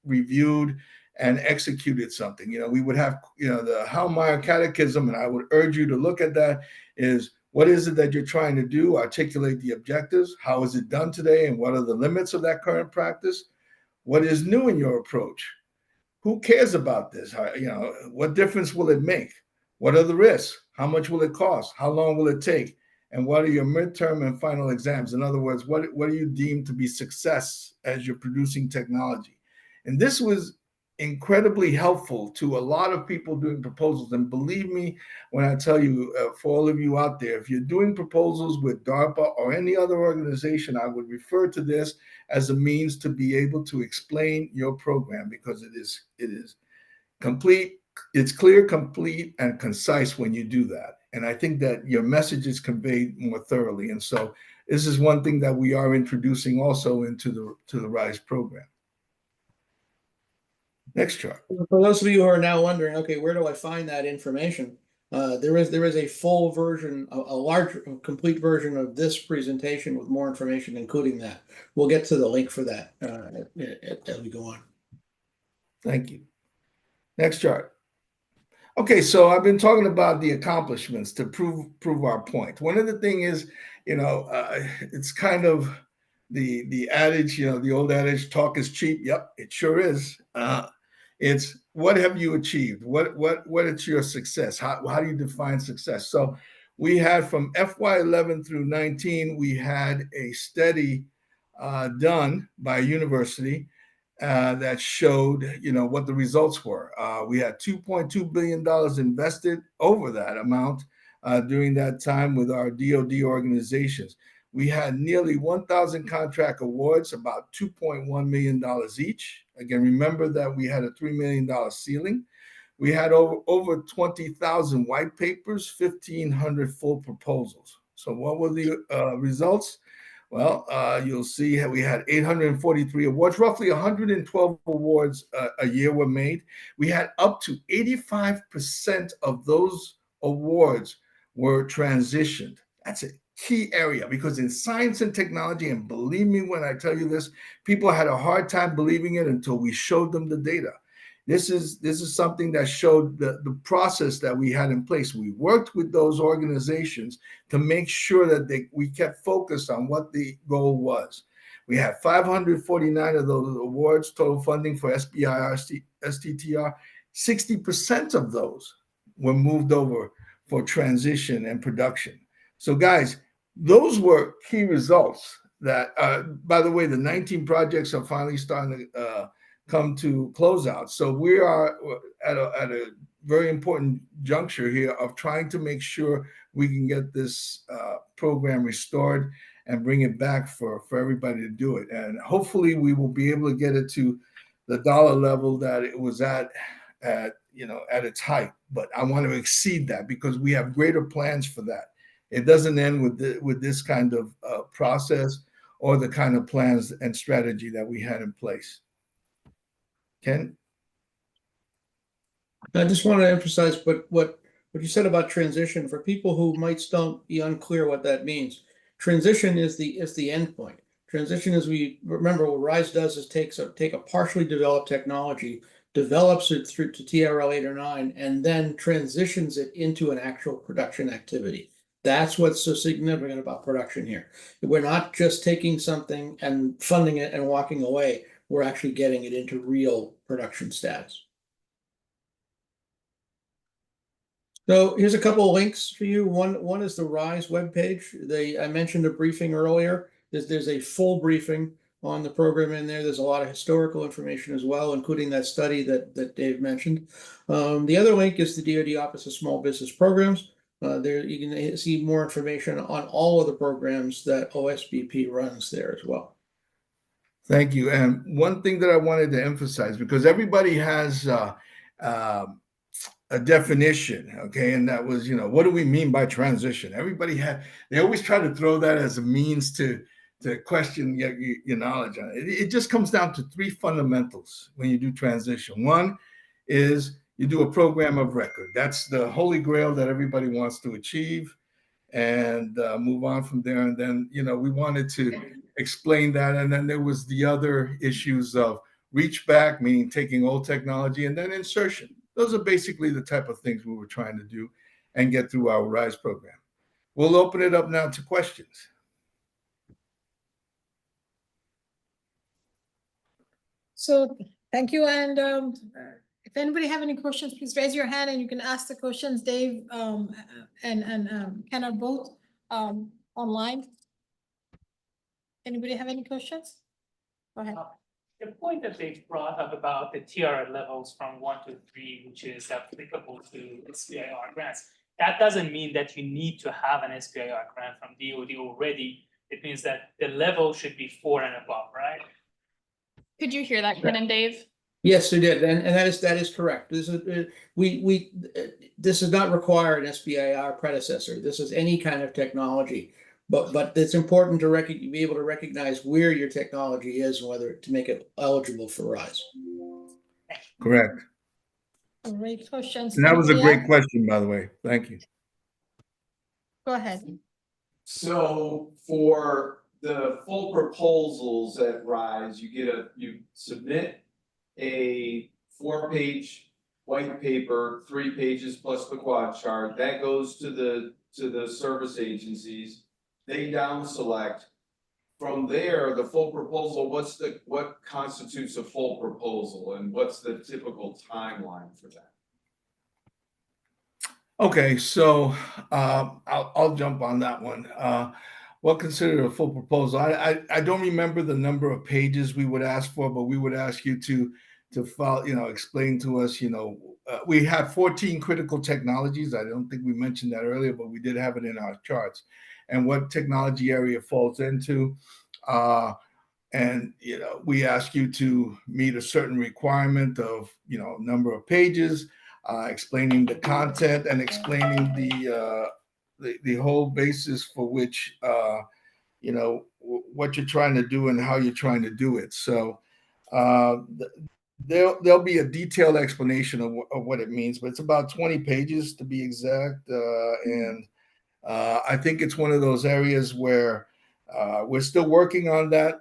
reviewed and executed something. We would have, the Hallmeyer Catechism, and I would urge you to look at that, is what is it that you're trying to do? Articulate the objectives. How is it done today? And what are the limits of that current practice? What is new in your approach? Who cares about this? What difference will it make? What are the risks? How much will it cost? How long will it take? And what are your midterm and final exams? In other words, what do you deem to be success as you're producing technology? And this was incredibly helpful to a lot of people doing proposals. And believe me when I tell you, for all of you out there, if you're doing proposals with DARPA or any other organization, I would refer to this as a means to be able to explain your program, because it is complete, it's clear, complete, and concise when you do that. And I think that your message is conveyed more thoroughly. And so this is one thing that we are introducing also into the RISE program. Next chart. For those of you who are now wondering, okay, where do I find that information? There is a full version, a large, complete version of this presentation with more information, including that. We'll get to the link for that as we go on. Thank you. Next chart. Okay, so I've been talking about the accomplishments to prove our point. One of the things is, it's kind of the adage, the old adage, talk is cheap. Yep, it sure is. It's what have you achieved? What is your success? How do you define success? So we had from FY11 through 19, we had a study done by a university that showed, what the results were. We had $2.2 billion invested over that amount during that time with our DoD organizations. We had nearly 1,000 contract awards, about $2.1 million each. Again, remember that we had a $3 million ceiling. We had over 20,000 white papers, 1,500 full proposals. So what were the results? Well, you'll see we had 843 awards, roughly 112 awards a year were made. We had up to 85% of those awards were transitioned. That's a key area, because in science and technology, and believe me when I tell you this, people had a hard time believing it until we showed them the data. This is something that showed the process that we had in place. We worked with those organizations to make sure that we kept focused on what the goal was. We had 549 of those awards, total funding for SBIR, STTR. 60% of those were moved over for transition and production. So guys, those were key results that, by the way, the 19 projects are finally starting to come to closeout. So we are at a very important juncture here of trying to make sure we can get this program restored and bring it back for everybody to do it. And hopefully we will be able to get it to the dollar level that it was at its height. But I want to exceed that, because we have greater plans for that. It doesn't end with this kind of process or the kind of plans and strategy that we had in place. Ken? I just want to emphasize what you said about transition. For people who might still be unclear what that means, transition is the end point. Transition is, remember what RISE does is take a partially developed technology, develops it through to TRL 8 or 9, and then transitions it into an actual production activity. That's what's so significant about production here. We're not just taking something and funding it and walking away. We're actually getting it into real production status. So here's a couple of links for you. One is the RISE webpage. I mentioned a briefing earlier. There's a full briefing on the program in there. There's a lot of historical information as well, including that study that Dave mentioned. The other link is the DoD Office of Small Business Programs. There you can see more information on all of the programs that OSBP runs there as well. Thank you. And one thing that I wanted to emphasize, because everybody has a definition, okay, and that was, what do we mean by transition? They always try to throw that as a means to question your knowledge on it. It just comes down to three fundamentals when you do transition. One is you do a program of record. That's the holy grail that everybody wants to achieve, and move on from there. And then, we wanted to explain that. And then there was the other issues of reach back, meaning taking old technology, and then insertion. Those are basically the type of things we were trying to do and get through our RISE program. We'll open it up now to questions. So thank you. And if anybody have any questions, please raise your hand and you can ask the questions. Dave and Ken are both online. Anybody have any questions? Go ahead. The point that they brought up about the TR levels from 1 to 3, which is applicable to SBIR grants, that doesn't mean that you need to have an SBIR grant from DoD already. It means that the level should be 4 and above, right? Could you hear that, Ken and Dave? Yes, they did, and that is correct. This is this does not require an SBIR predecessor. This is any kind of technology, but it's important to be able to recognize where your technology is and whether to make it eligible for RISE. Correct. Great questions. And that was a Anybody great else? question, by the way. Thank you. Go ahead. So for the full proposals at RISE, you submit a 4-page white paper, 3 pages plus the quad chart. That goes to the service agencies. They down select. From there, the full proposal, what constitutes a full proposal and what's the typical timeline for that? Okay, so I'll jump on that one. What considered a full proposal? I don't remember the number of pages we would ask for, but we would ask you to follow, explain to us. We have 14 critical technologies. I don't think we mentioned that earlier, but we did have it in our charts, and what technology area falls into. And we ask you to meet a certain requirement of number of pages. Explaining the content and explaining the whole basis for which what you're trying to do and how you're trying to do it. So there'll be a detailed explanation of what it means, but it's about 20 pages to be exact. And I think it's one of those areas where we're still working on that.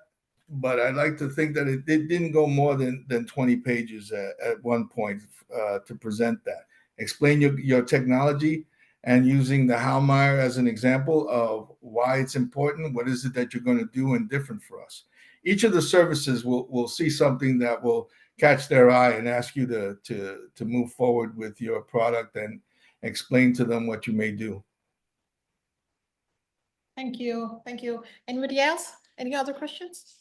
But I'd like to think that it didn't go more than 20 pages at one point to present that. Explain your technology and using the Hallmeyer as an example of why it's important. What is it that you're going to do and different for us? Each of the services will see something that will catch their eye and ask you to move forward with your product and explain to them what you may do. Thank you. Thank you. Anybody else? Any other questions?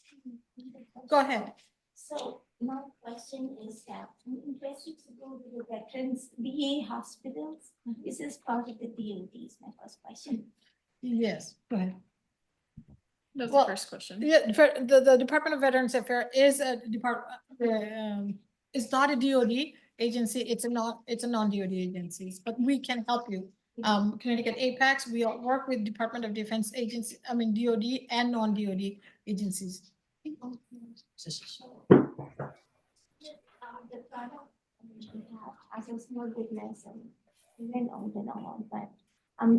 Go ahead. So my question is that I'm interested to go to the veterans VA hospitals. This is part of the DoD is my first question. Yes, go ahead. That's Well, the first question. Yeah, the Department of Veterans Affairs is a it's not a DoD agency. It's a non-DoD agency, but we can help you. Connecticut APEX, we all work with Department of Defense agency, DoD and non-DoD agencies. The product we have as a small business and even on, but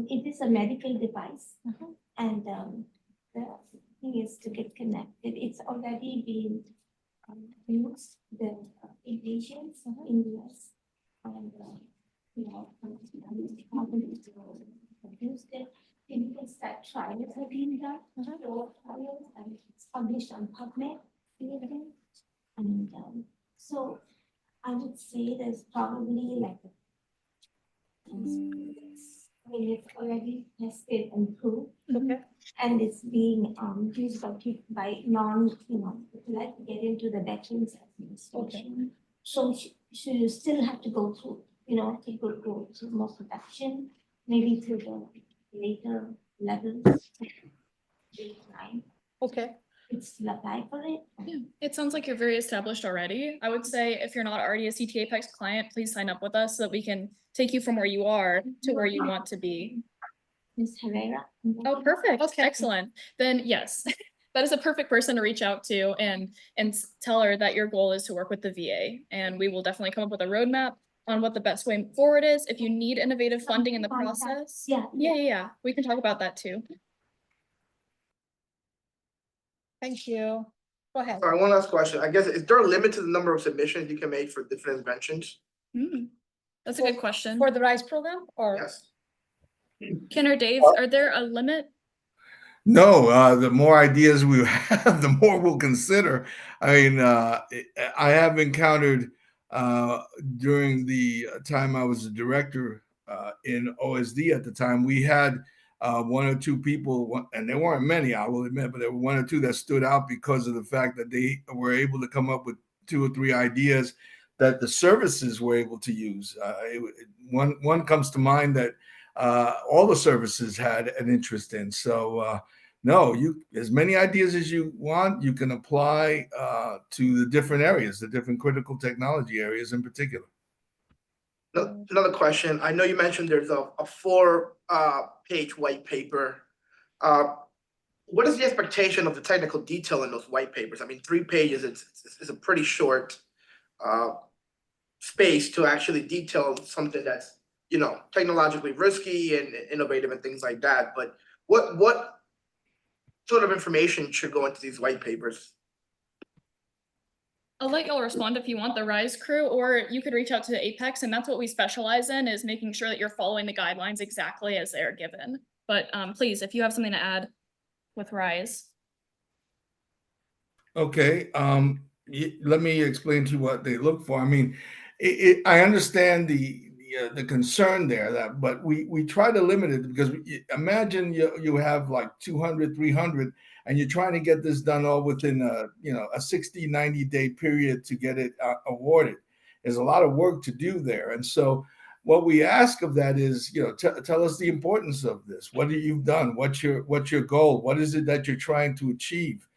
it is a medical device, and the thing is to get connected. It's already been used the patients in US, and used it. Clinical trials have been done, trials, and it's published on PubMed. And so I would say there's probably like it's already tested and proved. Okay. And it's being used by non, like get into the Veterans Administration. So you still have to go through, it will go to more production, maybe through the later levels. Okay. still apply for it? Yeah, it sounds like you're very established already. I would say if you're not already a CT APEX client, please sign up with us so that we can take you from where you are to where you want to be. Ms. Herrera? Oh, perfect. Okay. Excellent. Then yes, that is a perfect person to reach out to and tell her that your goal is to work with the VA. And we will definitely come up with a roadmap on what the best way forward is. If you need innovative funding in the process. Yeah. Yeah. We can talk about that too. Thank you. Go ahead. Sorry, one last question. I guess, is there a limit to the number of submissions you can make for different inventions? That's a good question. For the RISE program or? Yes. Ken or Dave, are there a limit? No, the more ideas we have, the more we'll consider. I mean, I have encountered during the time I was a director in OSD at the time, we had one or two people, and there weren't many, I will admit, but there were one or two that stood out because of the fact that they were able to come up with 2 or 3 ideas that the services were able to use. One comes to mind that all the services had an interest in. So no, you as many ideas as you want, you can apply to the different areas, the different critical technology areas in particular. Another question. I know you mentioned there's a 4-page white paper. What is the expectation of the technical detail in those white papers? I mean, 3 pages is a pretty short space to actually detail something that's, you know, technologically risky and innovative and things like that. But what sort of information should go into these white papers? I'll let y'all respond if you want, the RISE crew, or you could reach out to the Apex, and that's what we specialize in, is making sure that you're following the guidelines exactly as they're given. But please, if you have something to add with RISE. Okay, let me explain to you what they look for. I mean, I understand the concern there, that, but we try to limit it because imagine you have like 200, 300, and you're trying to get this done all within a 60, 90-day period to get it awarded. There's a lot of work to do there, and so what we ask of that is, tell us the importance of this. What have you done? What's your goal? What is it that you're trying to achieve?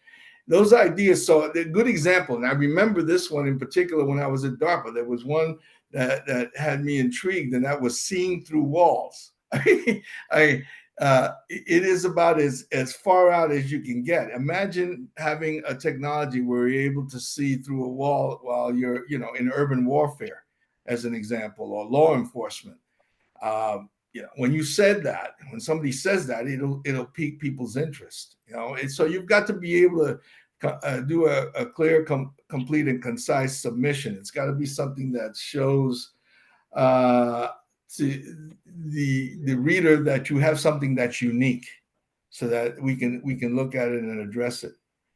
Those ideas. So a good example, and I remember this one in particular when I was at DARPA. There was one that had me intrigued, and that was seeing through walls. It is about as far out as you can get. Imagine having a technology where you're able to see through a wall while you're, in urban warfare, as an example, or law enforcement. When you said that, when somebody says that, it'll pique people's interest. And so you've got to be able to do a clear, complete, and concise submission. It's got to be something that shows to the reader that you have something that's unique, so that we can look at it and address it.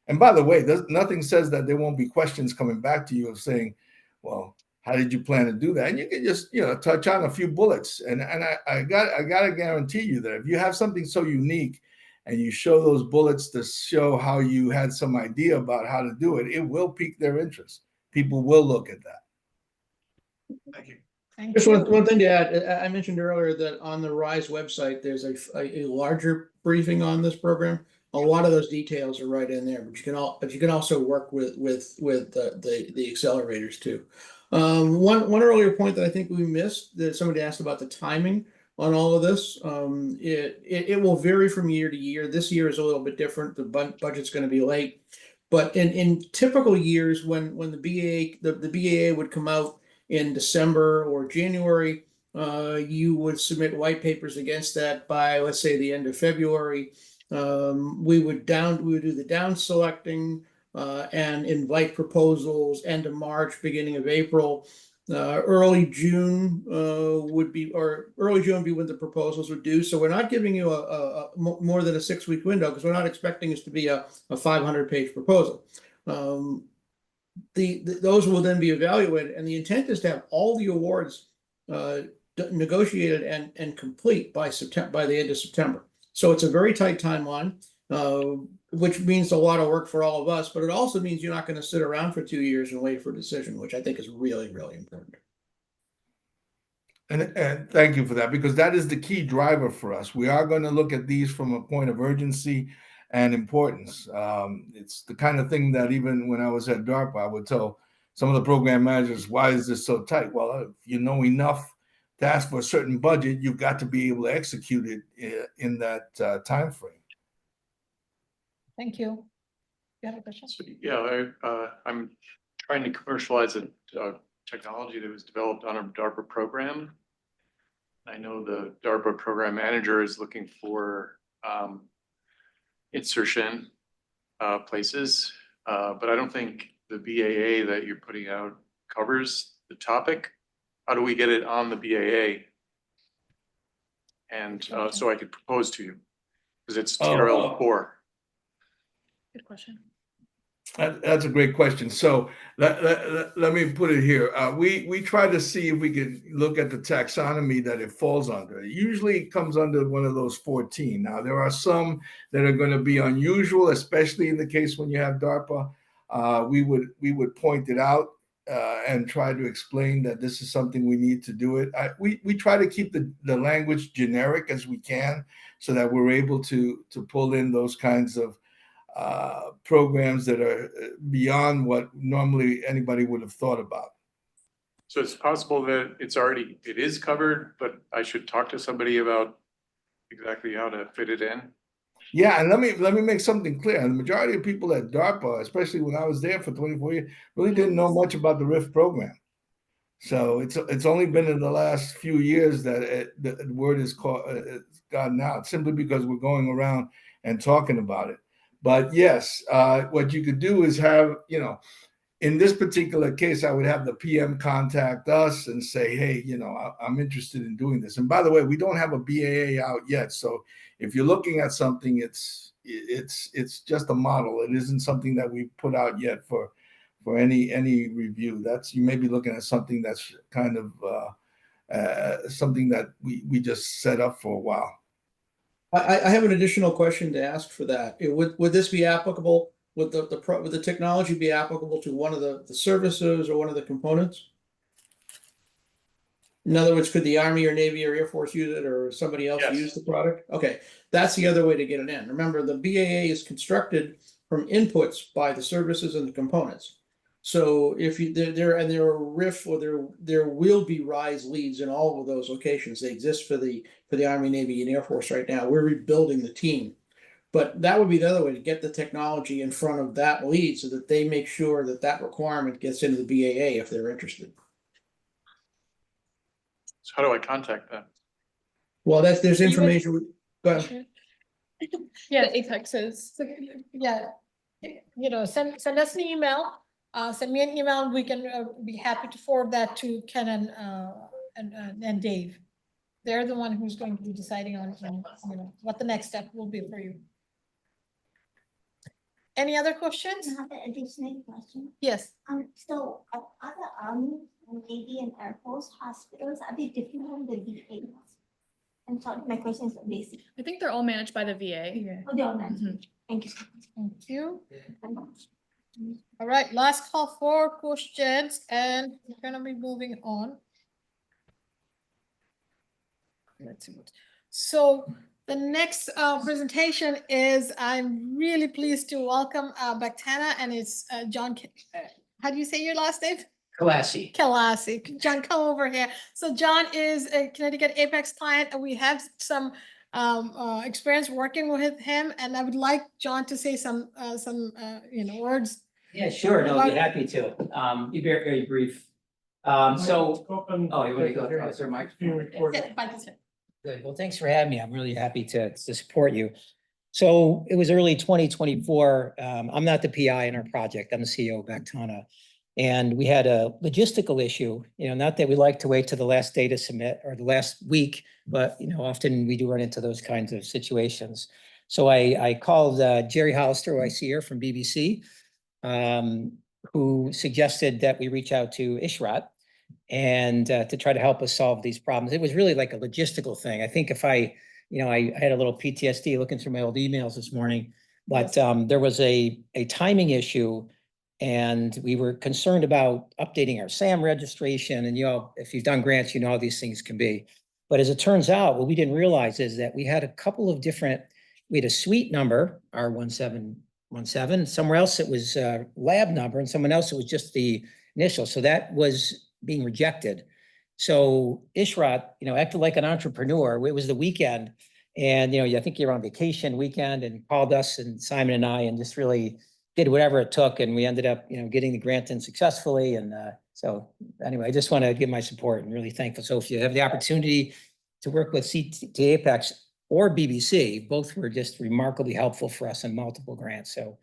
And by the way, nothing says that there won't be questions coming back to you of saying, well, how did you plan to do that? And you can just, touch on a few bullets. And I gotta guarantee you that if you have something so unique and you show those bullets to show how you had some idea about how to do it, it will pique their interest. People will look at that. Thank you. Thank Just you. one thing to add. I mentioned earlier that on the RISE website, there's a larger briefing on this program. A lot of those details are right in there, but you can also work with the accelerators too. One earlier point that I think we missed, that somebody asked about the timing on all of this. It will vary from year to year. This year is a little bit different. The budget's going to be late, but in typical years, when the BAA would come out in December or January, you would submit white papers against that by, let's say, the end of February. We would do the down selecting and invite proposals end of March, beginning of April. Early June would be when the proposals would due. So we're not giving you a more than a 6-week window, because we're not expecting this to be a 500-page proposal. Those will then be evaluated, and the intent is to have all the awards negotiated and complete by the end of September. So it's a very tight timeline, which means a lot of work for all of us, but it also means you're not going to sit around for 2 years and wait for a decision, which I think is really, really important. And thank you for that, because that is the key driver for us. We are going to look at these from a point of urgency and importance. It's the kind of thing that even when I was at DARPA, I would tell some of the program managers, why is this so tight? Well, if you know enough to ask for a certain budget, you've got to be able to execute it in that time frame. Thank you. You have a question? So, yeah, I'm trying to commercialize a technology that was developed on a DARPA program. I know the DARPA program manager is looking for insertion places, but I don't think the BAA that you're putting out covers the topic. How do we get it on the BAA? And so I could propose to you, because it's TRL 4. Good question. That's a great question. So let me put it here. We try to see if we can look at the taxonomy that it falls under. It usually comes under one of those 14. Now, there are some that are going to be unusual, especially in the case when you have DARPA. We would point it out and try to explain that this is something we need to do it. We try to keep the language generic as we can so that we're able to pull in those kinds of programs that are beyond what normally anybody would have thought about. So it's possible that it is covered, but I should talk to somebody about exactly how to fit it in. Yeah, and let me make something clear. The majority of people at DARPA, especially when I was there for 24 years, really didn't know much about the RIF program. So it's only been in the last few years that the word is gotten out, simply because we're going around and talking about it. But yes, what you could do is have, in this particular case, I would have the PM contact us and say, hey, I'm interested in doing this. And by the way, we don't have a BAA out yet. So if you're looking at something, it's just a model. It isn't something that we put out yet for any review. You may be looking at something that's kind of something that we just set up for a while. I have an additional question to ask for that. Would this be applicable? Would the technology be applicable to one of the services or one of the components? In other words, could the Army or Navy or Air Force use it, or somebody else Yes. use the product? Okay, that's the other way to get it in. Remember, the BAA is constructed from inputs by the services and the components. So if there are RIF or there will be RISE leads in all of those locations. They exist for the Army, Navy, and Air Force right now. We're rebuilding the team. But that would be the other way to get the technology in front of that lead so that they make sure that requirement gets into the BAA if they're interested. So how do I contact them? Well, there's information. Go ahead. Yeah, Apex is. Yeah, send us an email. Send me an email. We can be happy to forward that to Ken and Dave. They're the one who's going to be deciding on what the next step will be for you. Any other questions? I have an additional question. Yes. So other Army, Navy, and Air Force hospitals, are they different from the VA? I'm sorry, my question is basic. I think they're all managed by the VA. Oh, they all managed. Mhm. Thank you so much. Thank you. All right, last call for questions, and we're gonna be moving on. Let's see. So the next presentation is, I'm really pleased to welcome Bactana, and it's John. How do you say your last name? Classy. Classic. John, come over here. So John is a Connecticut Apex client, and we have some experience working with him, and I would like John to say some words. Yeah, sure. No, I'd be About- happy to. Be very, very brief. So, oh, you want to go? Oh, is there a microphone? Yeah, Mike is here. Good. Well, thanks for having me. I'm really happy to support you. So it was early 2024. I'm not the PI in our project. I'm the CEO of Bactana. And we had a logistical issue, not that we like to wait to the last day to submit or the last week, but, often we do run into those kinds of situations. So I called Jerry Hollister, who I see here from BBC, who suggested that we reach out to Ishrat and to try to help us solve these problems. It was really like a logistical thing. I think if I had a little PTSD looking through my old emails this morning, but there was a timing issue, and we were concerned about updating our SAM registration. And if you've done grants, how these things can be. But as it turns out, what we didn't realize is that we had a couple of different we had a suite number, R1717. Somewhere else it was a lab number, and someone else it was just the initial. So that was being rejected. So Ishrat, acted like an entrepreneur. It was the weekend. And, I think you're on vacation weekend, and called us and Simon and I and just really did whatever it took. And we ended up, getting the grant in successfully. And so anyway, I just want to give my support and really thankful. So if you have the opportunity to work with CT APEX or BBC, both were just remarkably helpful for us in multiple grants. So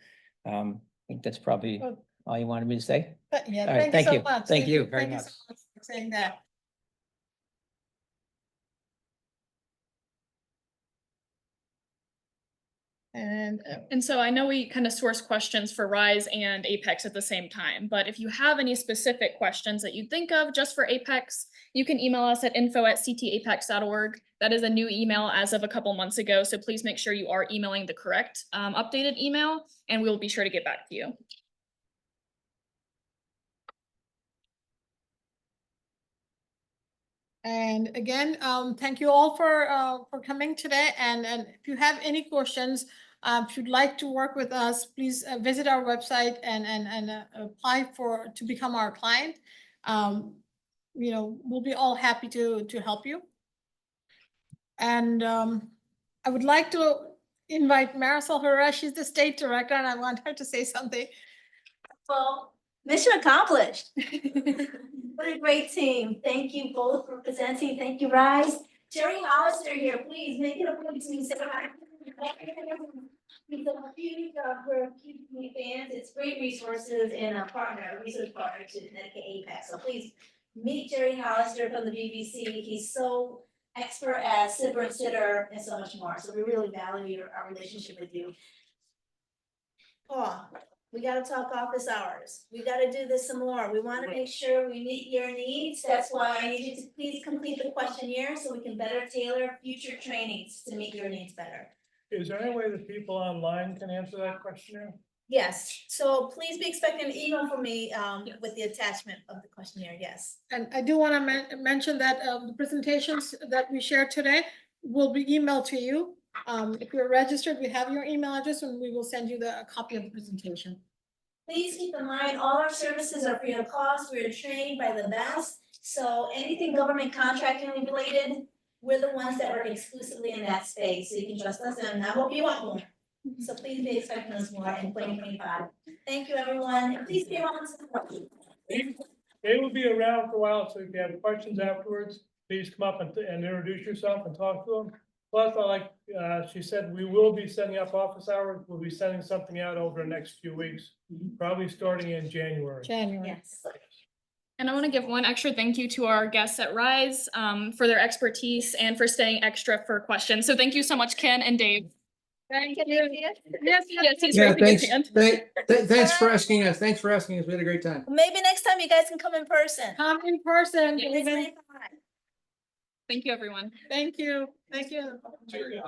I think that's probably all you wanted me to say. Yeah, All right, thank you thank so you. much. Thank you very Thank you much. so much for saying that. And And so I know we kind of source questions for RISE and APEX at the same time, but if you have any specific questions that you think of just for APEX, you can email us at info@ctapex.org. That is a new email as of a couple months ago, so please make sure you are emailing the correct updated email, and we will be sure to get back to you. And again, thank you all for coming today. And if you have any questions, if you'd like to work with us, please visit our website and apply to become our client. We'll be all happy to help you. And I would like to invite Marisol Herrera. She's the state director, and I want her to say something. Well, mission accomplished. What a great team. Thank you both for presenting. Thank you, Rise. Jerry Hollister here, please make it a point to say hi. He's a huge, we're huge fans. It's great resources and a research partner to Connecticut APEX. So please meet Jerry Hollister from the BBC. He's so expert at SBIR and STTR and so much more. So we really value our relationship with you. Paul, we gotta talk office hours. We gotta do this some more. We wanna make sure we meet your needs. That's why I need you to please complete the questionnaire so we can better tailor future trainings to meet your needs better. Is there any way that people online can answer that questionnaire? Yes, so please be expecting an email from me with the attachment of the questionnaire, yes. And I do want to mention that the presentations that we share today will be emailed to you. If you're registered, we have your email address, and we will send you a copy of the presentation. Please keep in mind, all our services are free of cost. We're trained by the best. So anything government contracting related, we're the ones that work exclusively in that space. So you can trust us, and I hope you want more. So please be expecting us more in 2025. Thank you, everyone. And please be around to the questions. They will be around for a while, so if you have questions afterwards, please come up and introduce yourself and talk to them. Plus, like she said, we will be setting up office hours. We'll be sending something out over the next few weeks, probably starting in January. Yes. And I want to give one extra thank you to our guests at RISE for their expertise and for staying extra for questions. So thank you so much, Ken and Dave. Thank you. Yes, he's Yeah, raising his thanks. hand. Thanks for asking us. Thanks for asking us. We had a great time. Maybe next time you guys can come in person. Come in person. Yeah. Please David. say hi. Thank you, everyone. Thank you. Thank you. You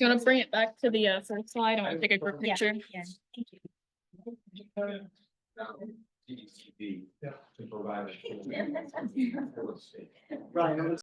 want to bring it back to the first slide? I want to take a quick picture. Yeah, thank you. To provide. Right.